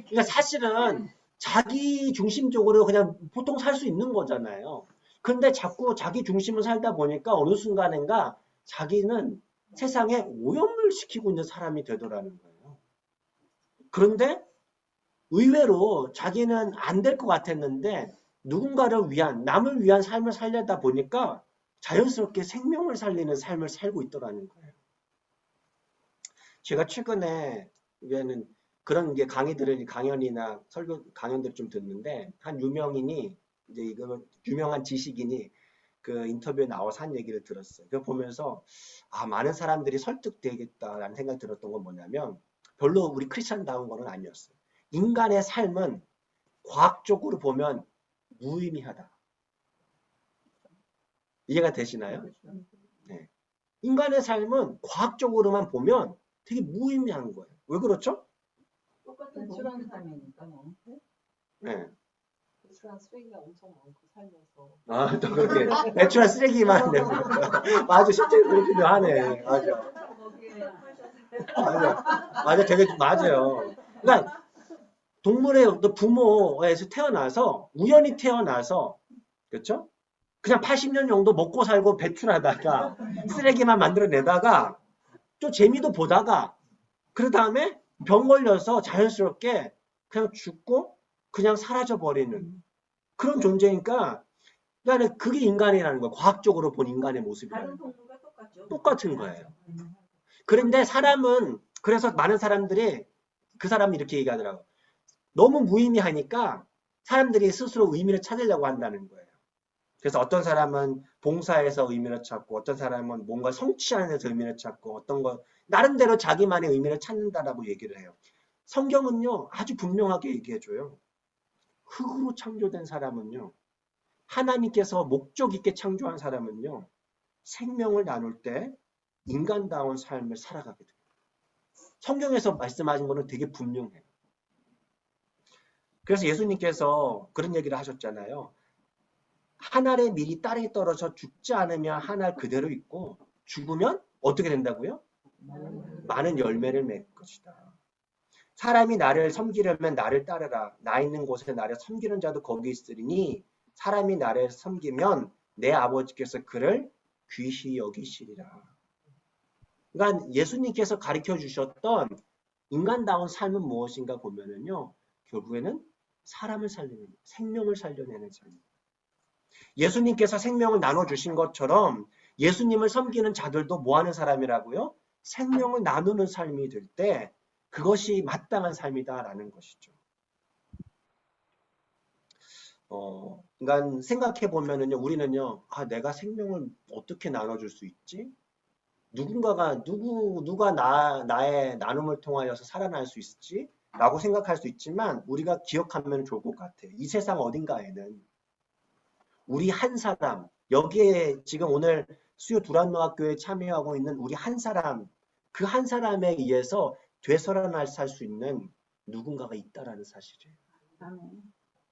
그러니까 사실은 자기 중심적으로 그냥 보통 살 수 있는 거잖아요. 근데 자꾸 자기 중심을 살다 보니까 어느 순간인가 자기는 세상에 오염을 시키고 있는 사람이 되더라는 거예요. 그런데 의외로 자기는 안 될 것 같았는데 누군가를 위한, 남을 위한 삶을 살려다 보니까 자연스럽게 생명을 살리는 삶을 살고 있더라는 거예요. 제가 최근에 그런 게 강연이나 설교 강연들을 좀 듣는데 한 유명인이 이제 이거 유명한 지식인이 그 인터뷰에 나와서 한 얘기를 들었어요. 그걸 보면서 아, 많은 사람들이 설득되겠다라는 생각이 들었던 건 뭐냐면 별로 우리 크리스천다운 거는 아니었어요. 인간의 삶은 과학적으로 보면 무의미하다. 이해가 되시나요? 네. 인간의 삶은 과학적으로만 보면 되게 무의미한 거예요. 왜 그렇죠? 똑같은 출한 삶이니까 뭐. 네. 배출한 쓰레기가 엄청 많고 살면서 아, 또 그렇게 배출한 쓰레기만 내고. 맞아, 실제 그렇기도 하네. 맞아. 맞아, 되게 맞아요. 그러니까 동물의 부모에서 태어나서 우연히 태어나서 그렇죠? 그냥 80년 정도 먹고 살고 배출하다가 쓰레기만 만들어내다가 좀 재미도 보다가 그 다음에 병 걸려서 자연스럽게 그냥 죽고 그냥 사라져 버리는 그런 존재니까 그러니까 그게 인간이라는 거예요. 과학적으로 본 인간의 모습이라는 다른 거예요. 동물과 똑같죠. 똑같은 거예요. 그런데 사람은 그래서 많은 사람들이 그 사람이 이렇게 얘기하더라고요. 너무 무의미하니까 사람들이 스스로 의미를 찾으려고 한다는 거예요. 그래서 어떤 사람은 봉사에서 의미를 찾고 어떤 사람은 뭔가 성취하는 데서 의미를 찾고 어떤 거 나름대로 자기만의 의미를 찾는다라고 얘기를 해요. 성경은요 아주 분명하게 얘기해줘요. 흙으로 창조된 사람은요 하나님께서 목적 있게 창조한 사람은요 생명을 나눌 때 인간다운 삶을 살아가게 돼요. 성경에서 말씀하신 거는 되게 분명해요. 그래서 예수님께서 그런 얘기를 하셨잖아요. 한 알의 밀이 땅에 떨어져 죽지 않으면 한 알 그대로 있고 죽으면 어떻게 된다고요? 많은 열매를 맺을 것이다. 사람이 나를 섬기려면 나를 따르라. 나 있는 곳에 나를 섬기는 자도 거기 있으리니 사람이 나를 섬기면 내 아버지께서 그를 귀히 여기시리라. 그러니까 예수님께서 가르쳐 주셨던 인간다운 삶은 무엇인가 보면은요. 결국에는 사람을 살리는, 생명을 살려내는 삶. 예수님께서 생명을 나눠주신 것처럼 예수님을 섬기는 자들도 뭐 하는 사람이라고요? 생명을 나누는 삶이 될 때 그것이 마땅한 삶이다라는 것이죠. 그러니까 생각해 보면은요, 우리는요, 내가 생명을 어떻게 나눠줄 수 있지? 누가 나의 나눔을 통하여서 살아날 수 있을지? 라고 생각할 수 있지만, 우리가 기억하면 좋을 것 같아요. 이 세상 어딘가에는 우리 한 사람, 여기에 지금 오늘 수요 두란노학교에 참여하고 있는 우리 한 사람, 그 한 사람에 의해서 되살아날 살 수 있는 누군가가 있다라는 사실이에요.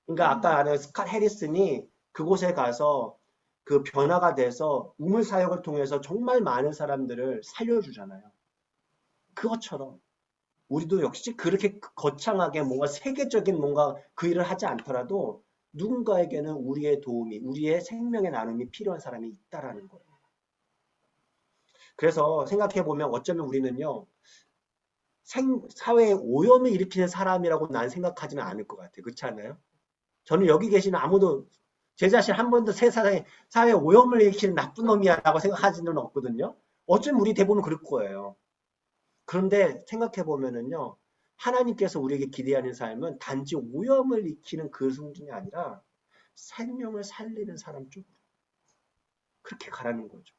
그러니까 아까 아는 스캇 해리슨이 그곳에 가서 그 변화가 돼서 우물 사역을 통해서 정말 많은 사람들을 살려주잖아요. 그것처럼 우리도 역시 그렇게 거창하게 뭔가 세계적인 뭔가 그 일을 하지 않더라도 누군가에게는 우리의 도움이, 우리의 생명의 나눔이 필요한 사람이 있다라는 거예요. 그래서 생각해 보면 어쩌면 우리는요, 사회에 오염을 일으키는 사람이라고 난 생각하지는 않을 것 같아요. 그렇지 않아요? 저는 여기 계시는 아무도 제 자신 한 번도 세상에 사회에 오염을 일으키는 나쁜 놈이야라고 생각하지는 없거든요. 어쩌면 우리 대부분 그럴 거예요. 그런데 생각해 보면은요, 하나님께서 우리에게 기대하는 삶은 단지 오염을 일으키는 그 수준이 아니라 생명을 살리는 사람 쪽으로 그렇게 가라는 거죠.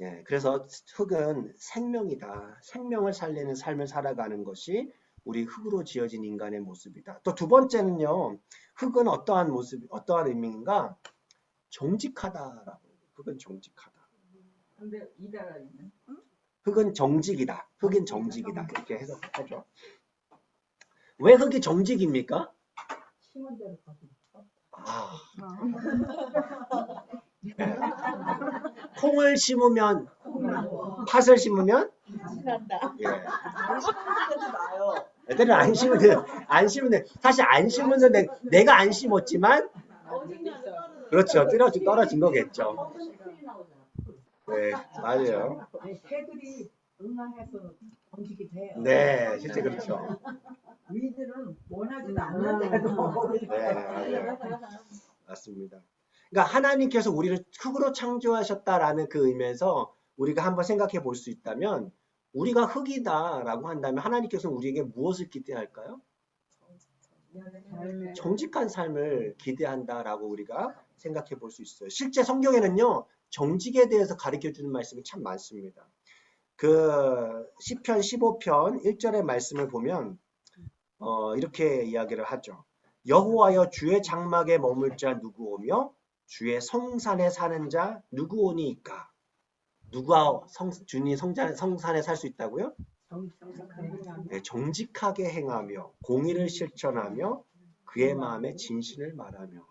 예, 그래서 흙은 생명이다. 생명을 살리는 삶을 살아가는 것이 우리 흙으로 지어진 인간의 모습이다. 또 두 번째는요, 흙은 어떠한 모습, 어떠한 의미인가? 정직하다라고. 흙은 정직하다. 근데 이달아있는 흙은 정직이다. 흙은 정직이다. 이렇게 해석하죠. 왜 흙이 정직입니까? 심은 대로 거두니까. 네. 콩을 심으면, 팥을 심으면, 신난다. 예. 애들은 안 심으면 사실 안 심으면 내가 안 심었지만, 그렇죠. 떨어진 거겠죠. 네, 맞아요. 새들이 응아해서 정직이 돼요. 네, 실제 그렇죠. 위들은 원하지도 않는데도. 네, 맞아요. 맞습니다. 그러니까 하나님께서 우리를 흙으로 창조하셨다라는 그 의미에서 우리가 한번 생각해 볼 수 있다면, 우리가 흙이다라고 한다면 하나님께서 우리에게 무엇을 기대할까요? 정직한 삶을 기대한다라고 우리가 생각해 볼 수 있어요. 실제 성경에는요, 정직에 대해서 가르쳐 주는 말씀이 참 많습니다. 그 시편 15편 1절의 말씀을 보면 이렇게 이야기를 하죠. 여호와여 주의 장막에 머물 자 누구 오며 주의 성산에 사는 자 누구 오니이까? 누가 주님 성산에 살 수 있다고요? 네, 정직하게 행하며 공의를 실천하며 그의 마음에 진실을 말하며.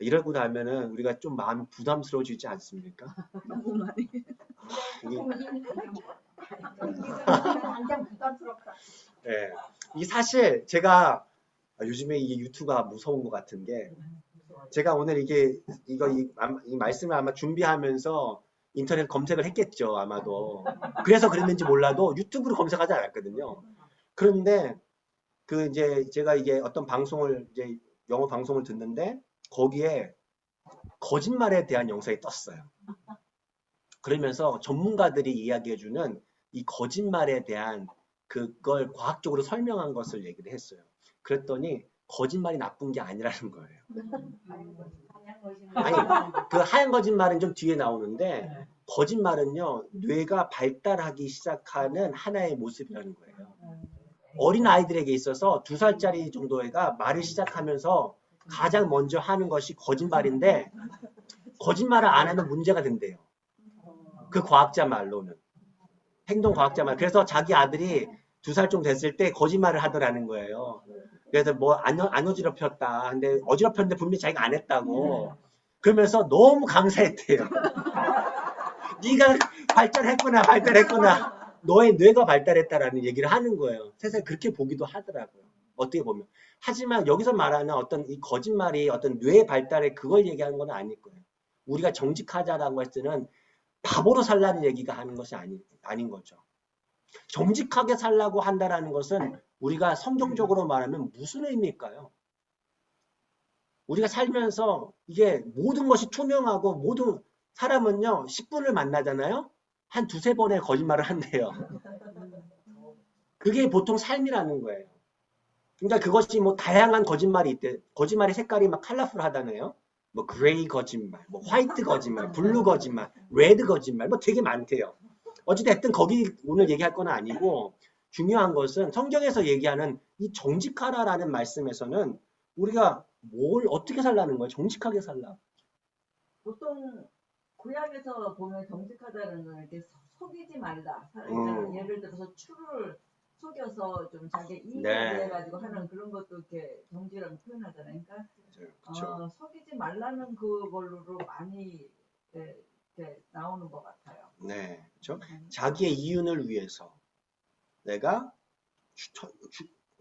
이러고 나면은 우리가 좀 마음이 부담스러워지지 않습니까? 너무 많이. 당장 부담스럽다. 네, 이 사실 제가 요즘에 이 유튜브가 무서운 것 같은 게, 제가 오늘 이 말씀을 아마 준비하면서 인터넷 검색을 했겠죠, 아마도. 그래서 그랬는지 몰라도 유튜브로 검색하지 않았거든요. 그런데 제가 어떤 방송을 영어 방송을 듣는데 거기에 거짓말에 대한 영상이 떴어요. 그러면서 전문가들이 이야기해주는 이 거짓말에 대한 그걸 과학적으로 설명한 것을 얘기를 했어요. 그랬더니 거짓말이 나쁜 게 아니라는 거예요. 아니, 그 하얀 거짓말은 좀 뒤에 나오는데, 거짓말은요, 뇌가 발달하기 시작하는 하나의 모습이라는 거예요. 어린 아이들에게 있어서 2살짜리 정도가 말을 시작하면서 가장 먼저 하는 것이 거짓말인데, 거짓말을 안 하면 문제가 된대요. 그 과학자 말로는. 행동과학자 말. 그래서 자기 아들이 2살 정도 됐을 때 거짓말을 하더라는 거예요. 그래서 뭐 안 어지럽혔다. 근데 어지럽혔는데 분명히 자기가 안 했다고. 그러면서 너무 감사했대요. 네가 발달했구나. 너의 뇌가 발달했다라는 얘기를 하는 거예요. 세상에 그렇게 보기도 하더라고요. 어떻게 보면. 하지만 여기서 말하는 어떤 이 거짓말이 어떤 뇌 발달에 그걸 얘기하는 건 아닐 거예요. 우리가 정직하자라고 할 때는 바보로 살라는 얘기가 하는 것이 아닌 거죠. 정직하게 살라고 한다라는 것은 우리가 성경적으로 말하면 무슨 의미일까요? 우리가 살면서 이게 모든 것이 투명하고 모든 사람은요 10분을 만나잖아요. 한 2-3번의 거짓말을 한대요. 그게 보통 삶이라는 거예요. 그러니까 그것이 뭐 다양한 거짓말이 있대. 거짓말의 색깔이 막 컬러풀하다네요. 뭐 그레이 거짓말, 뭐 화이트 거짓말, 블루 거짓말, 레드 거짓말, 뭐 되게 많대요. 어찌됐든 거기 오늘 얘기할 건 아니고 중요한 것은 성경에서 얘기하는 이 정직하라라는 말씀에서는 우리가 뭘 어떻게 살라는 거예요? 정직하게 살라. 보통 구약에서 보면 정직하다는 건 이렇게 속이지 말라. 사람들은 예를 들어서 추를 속여서 좀 자기 이익을 네. 위해 가지고 하는 그런 것도 이렇게 정직이라고 표현하잖아요. 그러니까 그렇죠. 속이지 말라는 그걸로 많이 이렇게 나오는 것 같아요. 네, 그렇죠. 자기의 이윤을 위해서 내가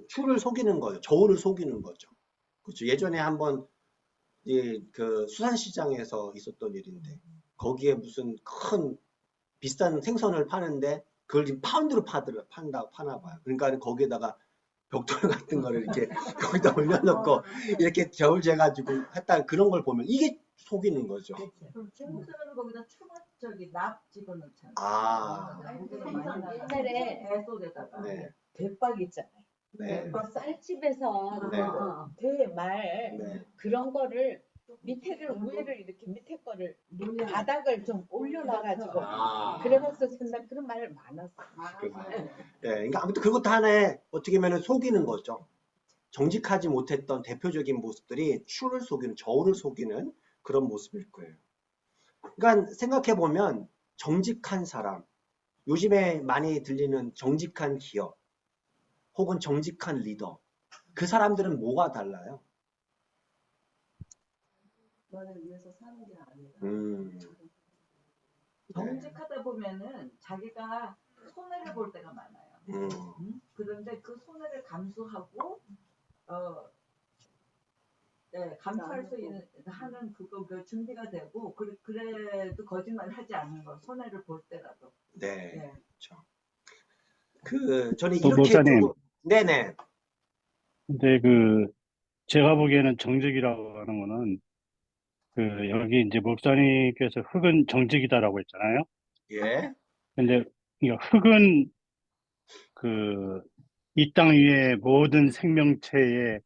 추를 속이는 거예요. 저울을 속이는 거죠. 그렇죠. 예전에 한번 그 수산시장에서 있었던 일인데 거기에 무슨 큰 비싼 생선을 파는데 그걸 지금 파운드로 파나 봐요. 그러니까 거기에다가 벽돌 같은 거를 이렇게 거기다 올려놓고 이렇게 저울 재가지고 했다 그런 걸 보면 이게 속이는 거죠. 그럼 중국사람은 거기다 추가적이 납 집어넣잖아요. 아, 옛날에 배 속에다가. 네, 대박 있잖아요. 네, 그 쌀집에서 네. 대말 네. 그런 거를 밑에를 위에를 이렇게 밑에 거를 바닥을 좀 올려놔가지고 아. 그래서 쓴다 그런 말 많았어. 네, 그러니까 아무튼 그것도 하나의 어떻게 보면 속이는 거죠. 정직하지 못했던 대표적인 모습들이 추를 속이는, 저울을 속이는 그런 모습일 거예요. 그러니까 생각해 보면 정직한 사람, 요즘에 많이 들리는 정직한 기업, 혹은 정직한 리더, 그 사람들은 뭐가 달라요? 너를 위해서 사는 게 아니라. 정직하다 보면은 자기가 손해를 볼 때가 많아요. 그런데 그 손해를 감수하고 감수할 수 있는 하는 그 준비가 되고 그래도 거짓말을 하지 않는 거 손해를 볼 때라도. 네, 그렇죠. 저는 또 이렇게 목사님, 조금, 네네, 근데 제가 보기에는 정직이라고 하는 거는 여기 이제 목사님께서 흙은 정직이다라고 했잖아요. 예, 근데 이 흙은 이 땅 위의 모든 생명체의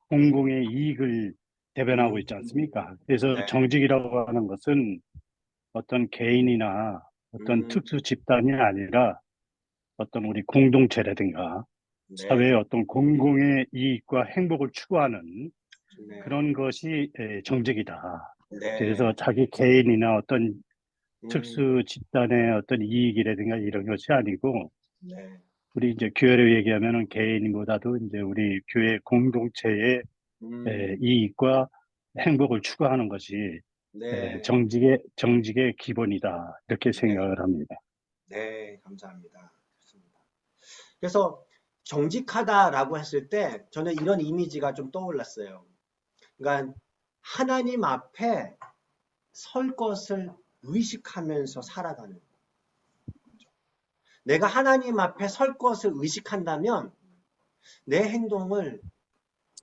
공공의 이익을 대변하고 있지 않습니까? 그래서 네, 정직이라고 하는 것은 어떤 개인이나 어떤 특수 집단이 아니라 어떤 우리 공동체라든가 네, 사회의 어떤 공공의 이익과 행복을 추구하는 네, 그런 것이 정직이다. 네, 그래서 자기 개인이나 어떤 음, 특수 집단의 어떤 이익이라든가 이런 것이 아니고 네, 우리 이제 교회를 얘기하면은 개인보다도 이제 우리 교회 공동체의 이익과 행복을 추구하는 것이 네, 정직의 기본이다. 이렇게 네, 생각을 합니다. 네, 감사합니다. 좋습니다. 그래서 정직하다라고 했을 때 저는 이런 이미지가 좀 떠올랐어요. 그러니까 하나님 앞에 설 것을 의식하면서 살아가는 거죠. 내가 하나님 앞에 설 것을 의식한다면 내 행동을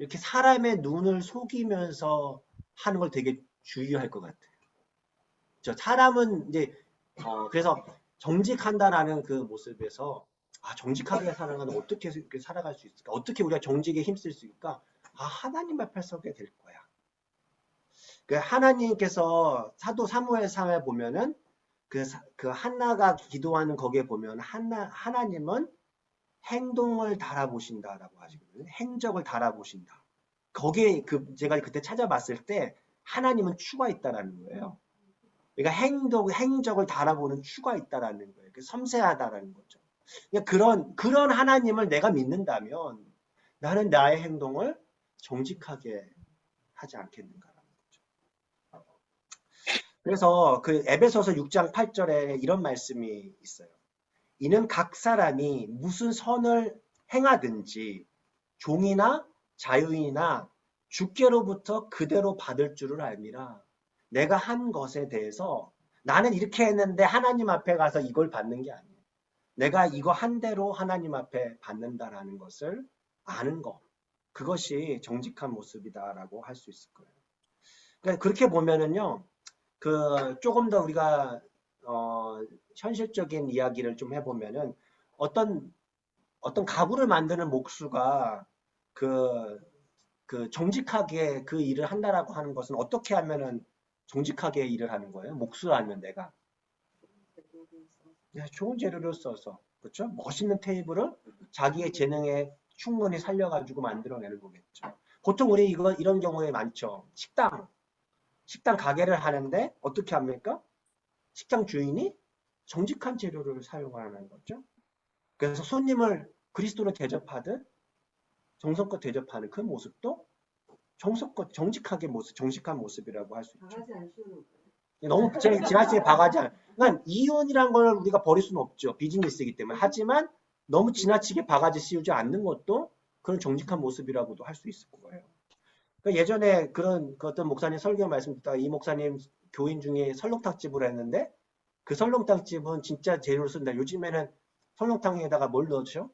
이렇게 사람의 눈을 속이면서 하는 걸 되게 주의할 것 같아요. 사람은 이제 그래서 정직한다라는 그 모습에서 정직하게 살아가는 어떻게 이렇게 살아갈 수 있을까? 어떻게 우리가 정직에 힘쓸 수 있을까? 하나님 앞에 서게 될 거야. 그 하나님께서 사도 사무엘상에 보면은 그 한나가 기도하는 거기에 보면 하나님은 행동을 달아보신다라고 하시거든요. 행적을 달아보신다. 거기에 제가 그때 찾아봤을 때 하나님은 추가 있다라는 거예요. 그러니까 행적을 달아보는 추가 있다라는 거예요. 섬세하다라는 거죠. 그러니까 그런 하나님을 내가 믿는다면 나는 나의 행동을 정직하게 하지 않겠는가라는 거죠. 그래서 그 에베소서 6장 8절에 이런 말씀이 있어요. 이는 각 사람이 무슨 선을 행하든지 종이나 자유인이나 주께로부터 그대로 받을 줄을 알미라. 내가 한 것에 대해서 나는 이렇게 했는데 하나님 앞에 가서 이걸 받는 게 아니에요. 내가 이거 한 대로 하나님 앞에 받는다라는 것을 아는 것. 그것이 정직한 모습이다라고 할 수 있을 거예요. 그러니까 그렇게 보면은요. 조금 더 우리가 현실적인 이야기를 좀 해보면은 어떤 가구를 만드는 목수가 그 정직하게 그 일을 한다라고 하는 것은 어떻게 하면은 정직하게 일을 하는 거예요? 몫을 알면 내가. 네, 좋은 재료를 써서. 그렇죠? 멋있는 테이블을 자기의 재능에 충분히 살려가지고 만들어내는 거겠죠. 보통 우리 이런 경우에 많죠. 식당 가게를 하는데 어떻게 합니까? 식당 주인이 정직한 재료를 사용하는 거죠. 그래서 손님을 그리스도로 대접하듯 정성껏 대접하는 그 모습도 정직하게 정직한 모습이라고 할 수 있죠. 바가지 안 씌우는 거예요. 너무 지나치게 바가지 않아요. 그러니까 이혼이란 걸 우리가 버릴 수는 없죠. 비즈니스이기 때문에. 하지만 너무 지나치게 바가지 씌우지 않는 것도 그런 정직한 모습이라고도 할 수 있을 거예요. 그러니까 예전에 그 어떤 목사님 설교 말씀 듣다가 이 목사님 교인 중에 설렁탕집을 했는데 그 설렁탕집은 진짜 재료를 쓴다. 요즘에는 설렁탕에다가 뭘 넣죠?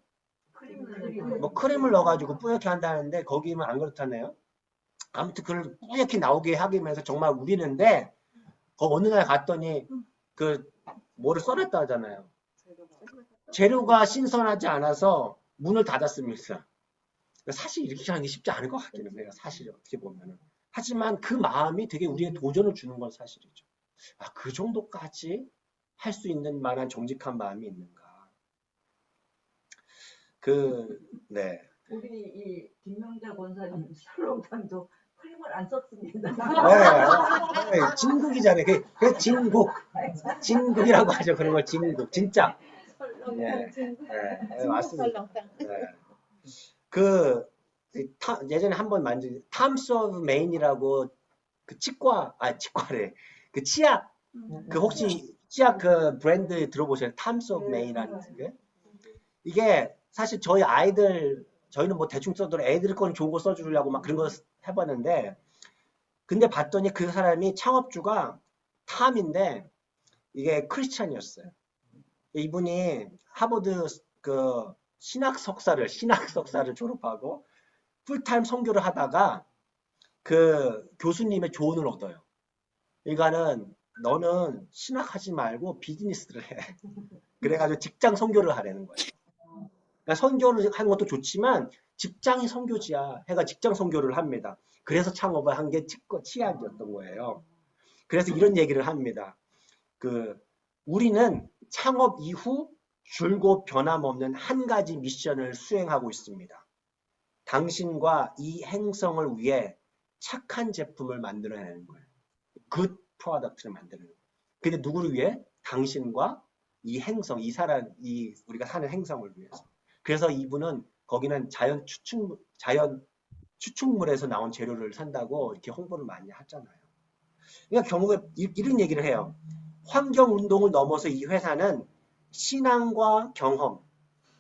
뭐 크림을 넣어가지고 뿌옇게 한다는데 거기는 안 그렇다네요. 아무튼 그걸 뿌옇게 나오게 하기 위해서 정말 우리는데 어느 날 갔더니 뭐를 썰었다 하잖아요. 재료가 신선하지 않아서 문을 닫았습니다. 사실 이렇게 하는 게 쉽지 않을 것 같기는 해요. 사실 어떻게 보면은. 하지만 그 마음이 되게 우리의 도전을 주는 건 사실이죠. 아, 그 정도까지 할 수 있는 만한 정직한 마음이 있는가. 네. 우리 이 김명자 권사님 설렁탕도 크림을 안 썼습니다. 네, 진국이잖아요. 그 진국이라고 하죠. 그런 걸 진국, 진짜. 네, 네, 맞습니다. 네. 예전에 한번 만든 탐스 오브 메인이라고 그 치과래. 그 치약, 혹시 치약 그 브랜드 들어보셨어요? 탐스 오브 메인이라는 게. 이게 사실 저희는 뭐 대충 써도 애들 건 좋은 거 써주려고 막 그런 거 해봤는데, 근데 봤더니 그 사람이 창업주가 탐인데 이게 크리스찬이었어요. 이분이 하버드 신학 석사를 졸업하고 풀타임 선교를 하다가 그 교수님의 조언을 얻어요. 그러니까는 너는 신학하지 말고 비즈니스를 해. 그래가지고 직장 선교를 하라는 거예요. 그러니까 선교를 하는 것도 좋지만 직장이 선교지야. 해가 직장 선교를 합니다. 그래서 창업을 한 게 치약이었던 거예요. 그래서 이런 얘기를 합니다. 우리는 창업 이후 줄곧 변함없는 한 가지 미션을 수행하고 있습니다. 당신과 이 행성을 위해 착한 제품을 만들어내는 거예요. 굿 프로덕트를 만드는 거예요. 근데 누구를 위해? 당신과 이 행성, 우리가 사는 행성을 위해서. 그래서 이분은 거기는 자연 추출물에서 나온 재료를 산다고 이렇게 홍보를 많이 하잖아요. 그러니까 결국에 이런 얘기를 해요. 환경운동을 넘어서 이 회사는 신앙과 경험,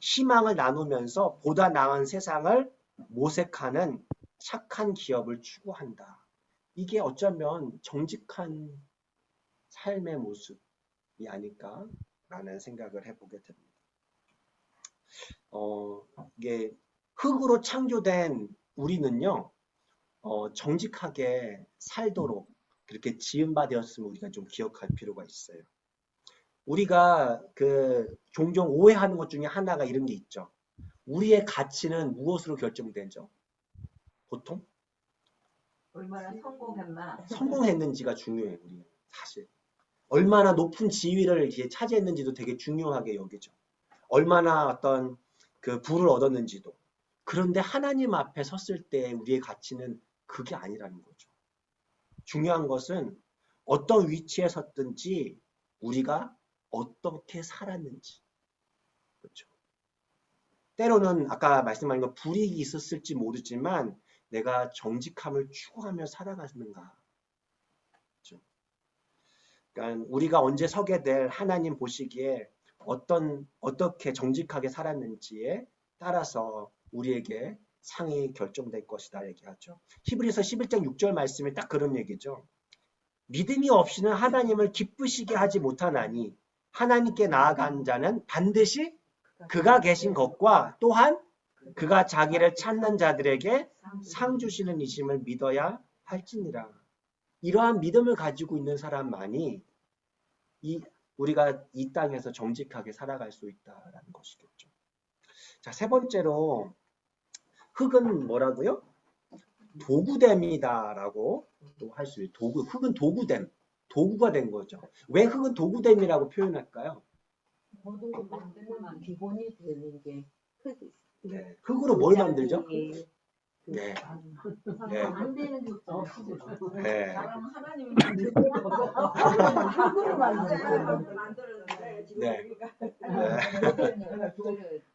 희망을 나누면서 보다 나은 세상을 모색하는 착한 기업을 추구한다. 이게 어쩌면 정직한 삶의 모습이 아닐까라는 생각을 해보게 됩니다. 이게 흙으로 창조된 우리는요, 정직하게 살도록 그렇게 지음바 되었음을 우리가 좀 기억할 필요가 있어요. 우리가 종종 오해하는 것 중에 하나가 이런 게 있죠. 우리의 가치는 무엇으로 결정되죠? 보통? 얼마나 성공했는지가 중요해요, 우리 사실. 얼마나 높은 지위를 이제 차지했는지도 되게 중요하게 여기죠. 얼마나 어떤 부를 얻었는지도. 그런데 하나님 앞에 섰을 때 우리의 가치는 그게 아니라는 거죠. 중요한 것은 어떤 위치에 섰든지 우리가 어떻게 살았는지. 그렇죠. 때로는 아까 말씀하신 것 불이익이 있었을지 모르지만 내가 정직함을 추구하며 살아가는가. 그렇죠. 그러니까 우리가 언제 서게 될 하나님 보시기에 어떻게 정직하게 살았는지에 따라서 우리에게 상이 결정될 것이다 얘기하죠. 히브리서 11장 6절 말씀이 딱 그런 얘기죠. 믿음이 없이는 하나님을 기쁘시게 하지 못하나니 하나님께 나아간 자는 반드시 그가 계신 것과 또한 그가 자기를 찾는 자들에게 상 주시는 이심을 믿어야 할지니라. 이러한 믿음을 가지고 있는 사람만이 우리가 이 땅에서 정직하게 살아갈 수 있다라는 것이겠죠. 자, 세 번째로 흙은 뭐라고요? 도구됨이다라고 또 할 수 있어요. 흙은 도구됨, 도구가 된 거죠. 왜 흙은 도구됨이라고 표현할까요? 모든 거 만드는 기본이 되는 게 흙이. 네. 흙으로 뭘 만들죠? 네. 네. 안 되는 게 없잖아요. 네. 나랑 하나님이 흙으로 만들었는데 지금 네. 우리가 네.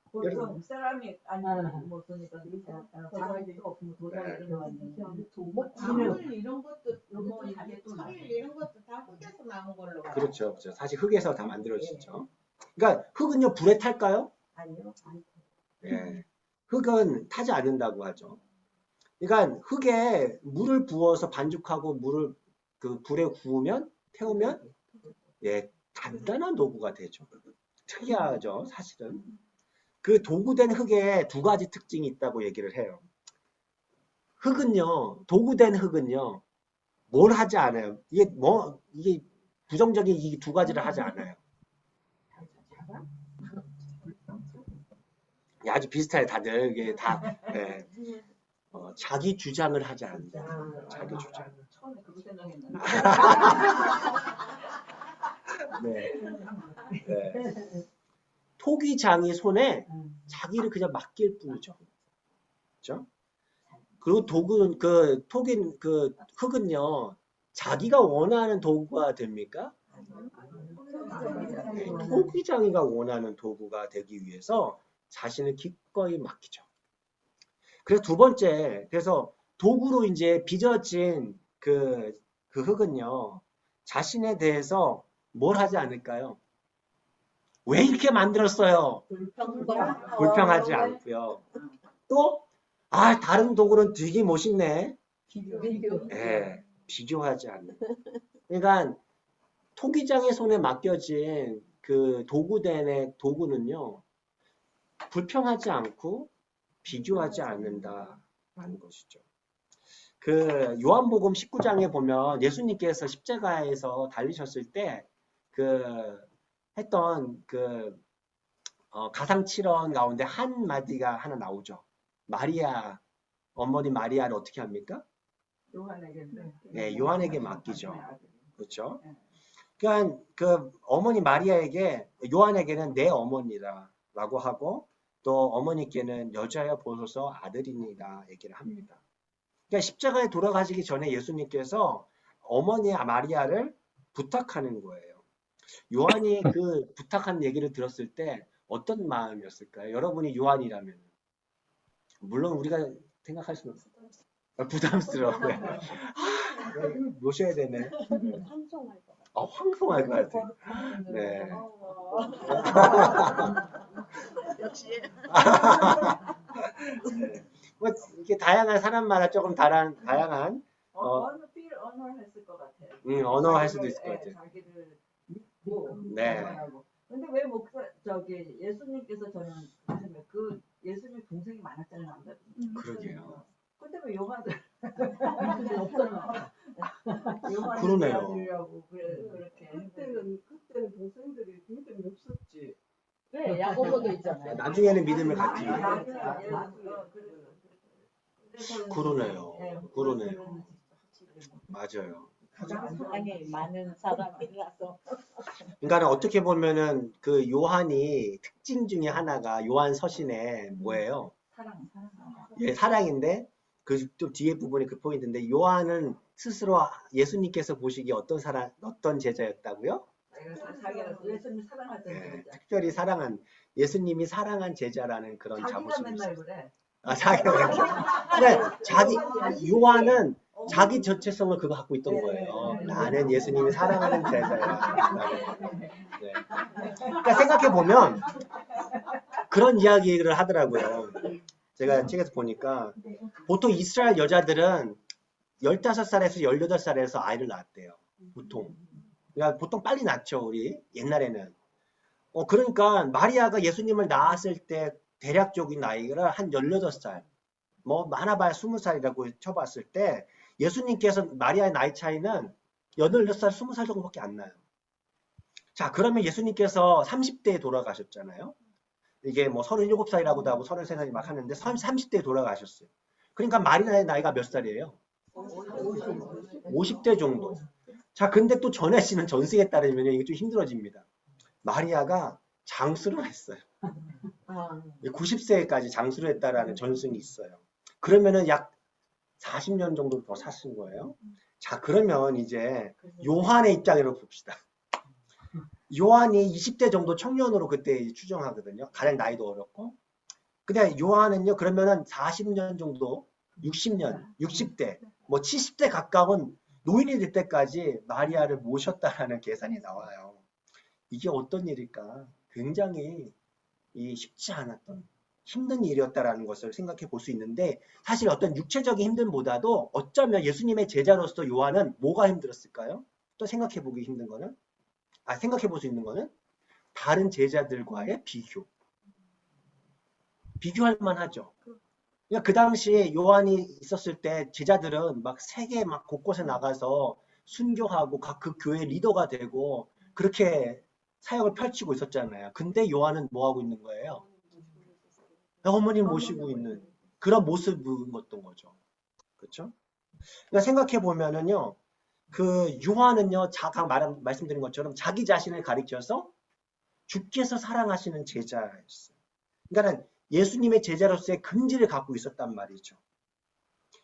보통 사람이 아니면 뭐 그러니까 자기도 없으면 도자기 이런 거 왔는데 뭐 바늘 이런 것도 뭐 이렇게 철 이런 것도 다 흙에서 나온 걸로 알아요. 그렇죠. 그렇죠. 사실 흙에서 다 만들어지죠. 그러니까 흙은요 불에 탈까요? 아니요. 네. 흙은 타지 않는다고 하죠. 그러니까 흙에 물을 부어서 반죽하고 물을 그 불에 구우면 태우면 예 간단한 도구가 되죠. 특이하죠, 사실은. 그 도구된 흙에 두 가지 특징이 있다고 얘기를 해요. 흙은요, 도구된 흙은요, 뭘 하지 않아요. 이게 부정적인 이 두 가지를 하지 않아요. 예, 아주 비슷해요, 다들. 이게 다, 예. 자기 주장을 하지 않는다. 자기 주장. 처음에 그거 생각했는데. 네. 네. 토기장이 손에 자기를 그냥 맡길 뿐이죠. 그렇죠? 그리고 도구는 흙은요, 자기가 원하는 도구가 됩니까? 네, 토기장이가 원하는 도구가 되기 위해서 자신을 기꺼이 맡기죠. 그래서 두 번째, 그래서 도구로 이제 빚어진 그 흙은요, 자신에 대해서 뭘 하지 않을까요? 왜 이렇게 만들었어요? 불평하지 않고요. 또, 다른 도구는 되게 멋있네. 예, 비교하지 않는. 그러니까, 토기장의 손에 맡겨진 그 도구는요, 불평하지 않고 비교하지 않는다라는 것이죠. 그 요한복음 19장에 보면 예수님께서 십자가에서 달리셨을 때 했던 가상칠언 가운데 한 마디가 하나 나오죠. 어머니 마리아를 어떻게 합니까? 네, 요한에게 맡기죠. 그렇죠? 그러니까 그 어머니 마리아에게 요한에게는 내 어머니라고 하고 또 어머니께는 여자여 보소서 아들이니라 얘기를 합니다. 그러니까 십자가에 돌아가시기 전에 예수님께서 어머니 마리아를 부탁하는 거예요. 요한이 그 부탁한 얘기를 들었을 때 어떤 마음이었을까요? 여러분이 요한이라면 물론 우리가 생각할 수는 없어요. 부담스러워요. 모셔야 되네. 황송할 것 같아요. 황송할 것 같아요. 네. 역시. 뭐 이렇게 다양한 사람마다 조금 다양한 언어를 했을 것 같아요. 언어 할 수도 있을 것 같아요. 자기를 믿고. 네. 근데 왜 예수님께서 저는 그 예수님 동생이 많았잖아요, 남자들. 그러게요. 근데 왜 요한들 없잖아. 그러네요. 그렇게. 그때는 동생들이 굉장히 없었지. 네, 야고보도 있잖아요. 나중에는 믿음을 갖기 위해. 그러네요. 그러네요. 맞아요. 가장 사랑이 많은 사람이라서. 그러니까 어떻게 보면은 그 요한이 특징 중에 하나가 요한 서신에 뭐예요? 사랑. 예, 사랑인데 그 좀 뒤에 부분이 그 포인트인데 요한은 스스로 예수님께서 보시기에 어떤 제자였다고요? 자기가 예수님 사랑하던 예, 특별히 예수님이 사랑한 제자라는 그런 자기가 자부심이 맨날 있어요. 그래. 근데 요한은 자기 정체성을 그거 갖고 있던 거예요. 나는 예수님이 사랑하는 제자야. 네. 그러니까 생각해 보면 그런 이야기를 하더라고요. 제가 책에서 보니까 보통 이스라엘 여자들은 15살에서 18살에서 아이를 낳았대요. 보통. 그러니까 보통 빨리 낳죠, 우리 옛날에는. 그러니까 마리아가 예수님을 낳았을 때 대략적인 나이가 한 18살, 뭐 많아봐야 20살이라고 쳐봤을 때 예수님께서 마리아의 나이 차이는 18살, 20살 정도밖에 안 나요. 자, 그러면 예수님께서 30대에 돌아가셨잖아요. 이게 뭐 37살이라고도 하고 33살이 막 하는데 30대에 돌아가셨어요. 그러니까 마리아의 나이가 몇 살이에요? 50대 정도. 자, 근데 또 전해지는 전승에 따르면 이게 좀 힘들어집니다. 마리아가 장수를 했어요. 90세까지 장수를 했다라는 전승이 있어요. 그러면은 약 40년 정도 더 사신 거예요. 자, 그러면 이제 요한의 입장으로 봅시다. 요한이 20대 정도 청년으로 그때 추정하거든요. 가장 나이도 어렸고. 근데 요한은요, 그러면은 40년 정도, 60년, 60대, 뭐 70대 가까운 노인이 될 때까지 마리아를 모셨다라는 계산이 나와요. 이게 어떤 일일까? 굉장히 쉽지 않았던 힘든 일이었다라는 것을 생각해 볼 수 있는데, 사실 어떤 육체적인 힘듦보다도 어쩌면 예수님의 제자로서 요한은 뭐가 힘들었을까요? 또 생각해 보기 힘든 거는, 생각해 볼 수 있는 거는 다른 제자들과의 비교할 만하죠. 그러니까 그 당시에 요한이 있었을 때 제자들은 막 세계 막 곳곳에 나가서 순교하고 각 그 교회 리더가 되고 그렇게 사역을 펼치고 있었잖아요. 근데 요한은 뭐 하고 있는 거예요? 어머니 모시고 있는 그런 모습이었던 거죠. 그렇죠? 그러니까 생각해 보면은요, 그 요한은요, 말씀드린 것처럼 자기 자신을 가리켜서 주께서 사랑하시는 제자였어요. 그러니까 예수님의 제자로서의 긍지를 갖고 있었단 말이죠.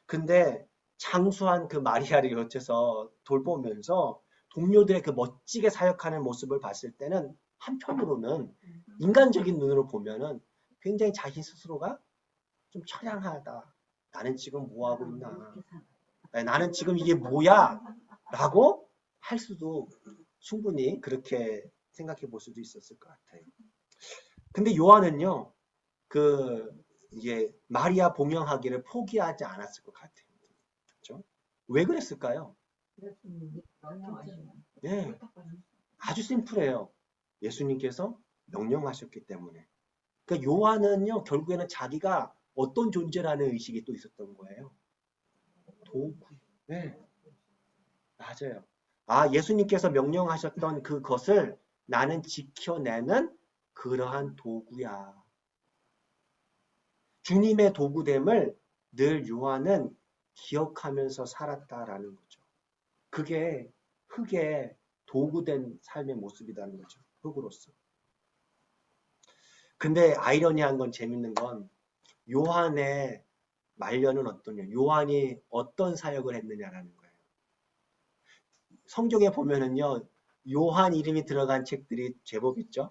근데 장수한 그 마리아를 곁에서 돌보면서 동료들의 그 멋지게 사역하는 모습을 봤을 때는 한편으로는 인간적인 눈으로 보면은 굉장히 자기 스스로가 좀 처량하다. 나는 지금 뭐 하고 있나? 나는 지금 이게 뭐야? 라고 할 수도 충분히 그렇게 생각해 볼 수도 있었을 것 같아요. 근데 요한은요, 이제 마리아 봉양하기를 포기하지 않았을 것 같아요. 그렇죠? 왜 그랬을까요? 네, 아주 심플해요. 예수님께서 명령하셨기 때문에. 그러니까 요한은요, 결국에는 자기가 어떤 존재라는 의식이 또 있었던 거예요. 도구. 네, 맞아요. 예수님께서 명령하셨던 그것을 나는 지켜내는 그러한 도구야. 주님의 도구됨을 늘 요한은 기억하면서 살았다라는 거죠. 그게 흙의 도구된 삶의 모습이라는 거죠. 흙으로서. 근데 아이러니한 건, 재밌는 건 요한의 말년은 어떠냐. 요한이 어떤 사역을 했느냐라는 거예요. 성경에 보면은요, 요한 이름이 들어간 책들이 제법 있죠.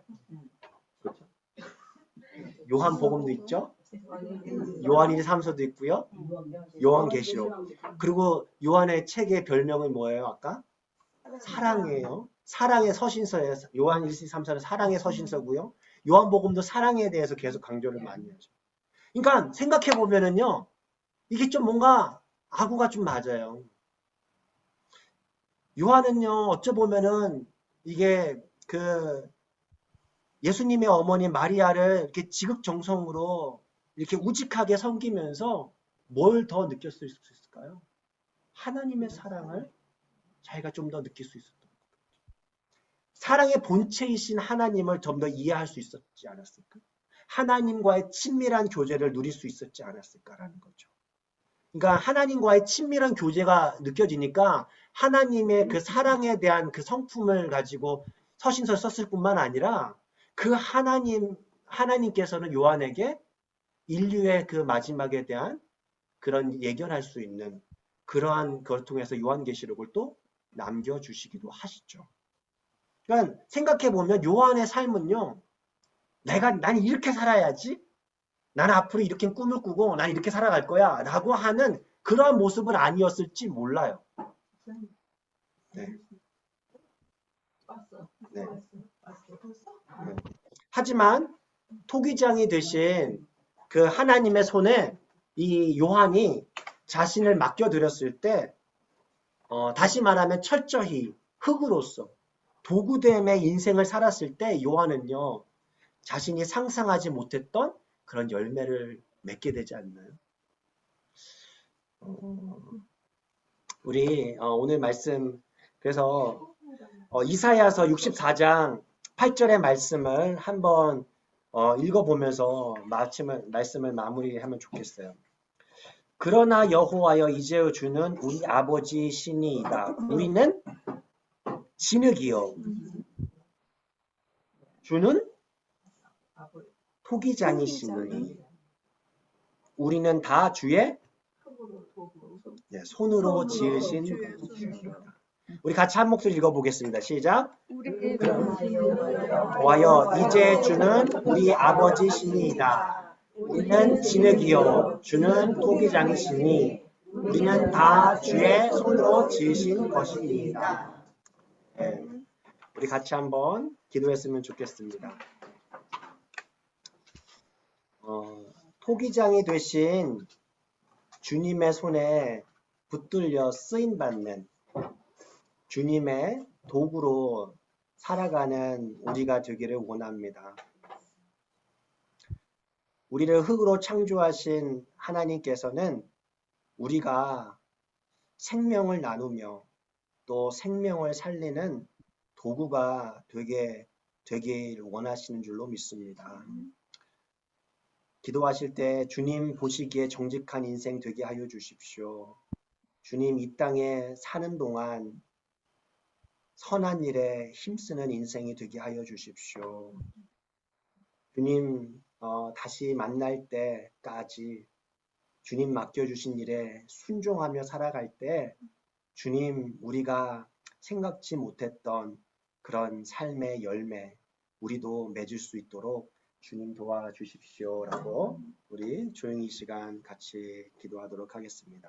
그렇죠? 요한 복음도 있죠. 요한일서 3서도 있고요. 요한계시록. 그리고 요한의 책의 별명은 뭐예요? 아까? 사랑이에요. 사랑의 서신서예요. 요한일서 3서는 사랑의 서신서고요. 요한복음도 사랑에 대해서 계속 강조를 많이 하죠. 그러니까 생각해 보면은요, 이게 좀 뭔가 아구가 좀 맞아요. 요한은요, 어쩌 보면은 이게 예수님의 어머니 마리아를 이렇게 지극정성으로 이렇게 우직하게 섬기면서 뭘 더 느꼈을 수 있을까요? 하나님의 사랑을 자기가 좀 더 느낄 수 있었던 거죠. 사랑의 본체이신 하나님을 좀 더 이해할 수 있었지 않았을까? 하나님과의 친밀한 교제를 누릴 수 있었지 않았을까라는 거죠. 그러니까 하나님과의 친밀한 교제가 느껴지니까 하나님의 그 사랑에 대한 그 성품을 가지고 서신서를 썼을 뿐만 아니라 그 하나님께서는 요한에게 인류의 그 마지막에 대한 그런 예견할 수 있는 그러한 걸 통해서 요한계시록을 또 남겨주시기도 하시죠. 그러니까 생각해보면 요한의 삶은요, 나는 이렇게 살아야지, 나는 앞으로 이렇게 꿈을 꾸고 난 이렇게 살아갈 거야 라고 하는 그러한 모습은 아니었을지 몰라요. 네. 네. 네. 하지만 토기장이 되신 그 하나님의 손에 이 요한이 자신을 맡겨드렸을 때 다시 말하면 철저히 흙으로서 도구됨의 인생을 살았을 때 요한은요, 자신이 상상하지 못했던 그런 열매를 맺게 되지 않나요? 우리 오늘 말씀, 그래서 이사야서 64장 8절의 말씀을 한번 읽어보면서 말씀을 마무리하면 좋겠어요. 그러나 여호와여 이제의 주는 우리 아버지 신이이다. 우리는 진흙이요. 주는 토기장이시니 우리는 다 주의 손으로 지으신 것입니다. 우리 같이 한 목소리 읽어보겠습니다. 시작. 여호와여 이제 주는 우리 아버지 신이이다. 우리는 진흙이요 주는 토기장이시니 우리는 다 주의 손으로 지으신 것이니이다. 네. 우리 같이 한번 기도했으면 좋겠습니다. 토기장이 되신 주님의 손에 붙들려 쓰임받는 주님의 도구로 살아가는 우리가 되기를 원합니다. 우리를 흙으로 창조하신 하나님께서는 우리가 생명을 나누며 또 생명을 살리는 도구가 되길 원하시는 줄로 믿습니다. 기도하실 때 주님 보시기에 정직한 인생 되게 하여 주십시오. 주님 이 땅에 사는 동안 선한 일에 힘쓰는 인생이 되게 하여 주십시오. 주님 다시 만날 때까지 주님 맡겨주신 일에 순종하며 살아갈 때 주님 우리가 생각지 못했던 그런 삶의 열매 우리도 맺을 수 있도록 주님 도와주십시오 라고 우리 조용히 이 시간 같이 기도하도록 하겠습니다.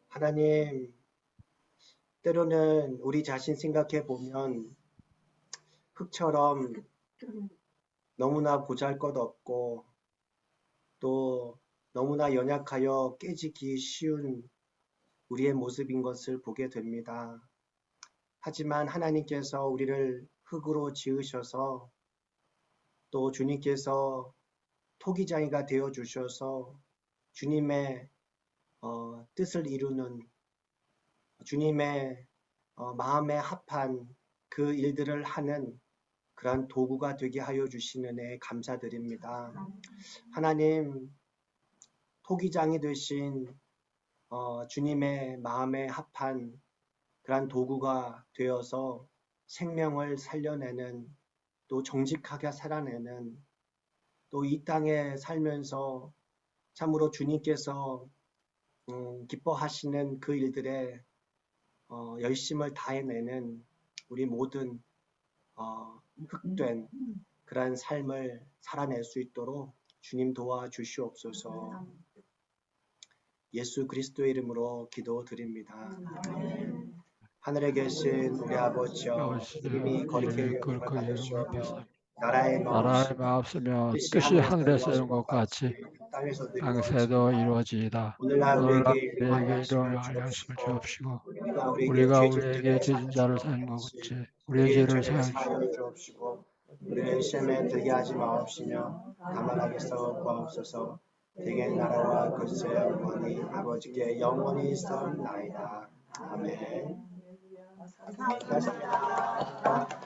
하나님, 때로는 우리 자신 생각해 보면 흙처럼 너무나 보잘것없고 또 너무나 연약하여 깨지기 쉬운 우리의 모습인 것을 보게 됩니다. 하지만 하나님께서 우리를 흙으로 지으셔서 또 주님께서 토기장이가 되어 주셔서 주님의 뜻을 이루는 주님의 마음에 합한 그 일들을 하는 그러한 도구가 되게 하여 주시는 애 감사드립니다. 하나님, 토기장이 되신 주님의 마음에 합한 그러한 도구가 되어서 생명을 살려내는 또 정직하게 살아내는 또 이 땅에 살면서 참으로 주님께서 기뻐하시는 그 일들에 열심을 다해내는 우리 모든 흙된 그러한 삶을 살아낼 수 있도록 주님 도와주시옵소서. 예수 그리스도의 이름으로 기도드립니다. 하늘에 계신 우리 아버지여, 이름이 거룩히 여김을 받으시오며 나라의 마옵시며 뜻이 하늘에서 이룬 것 같이 땅에서도 이루어지이다. 오늘날 우리에게 일용할 양식을 주옵시고 우리가 우리에게 죄진 자를 사하는 것 같이 우리의 죄를 사하여 주옵시고 우리를 시험에 들게 하지 마옵시며 다만 악에서 구하옵소서. 대개 나라와 거짓의 영원히 아버지께 영원히 있사옵나이다. 아멘. 감사합니다.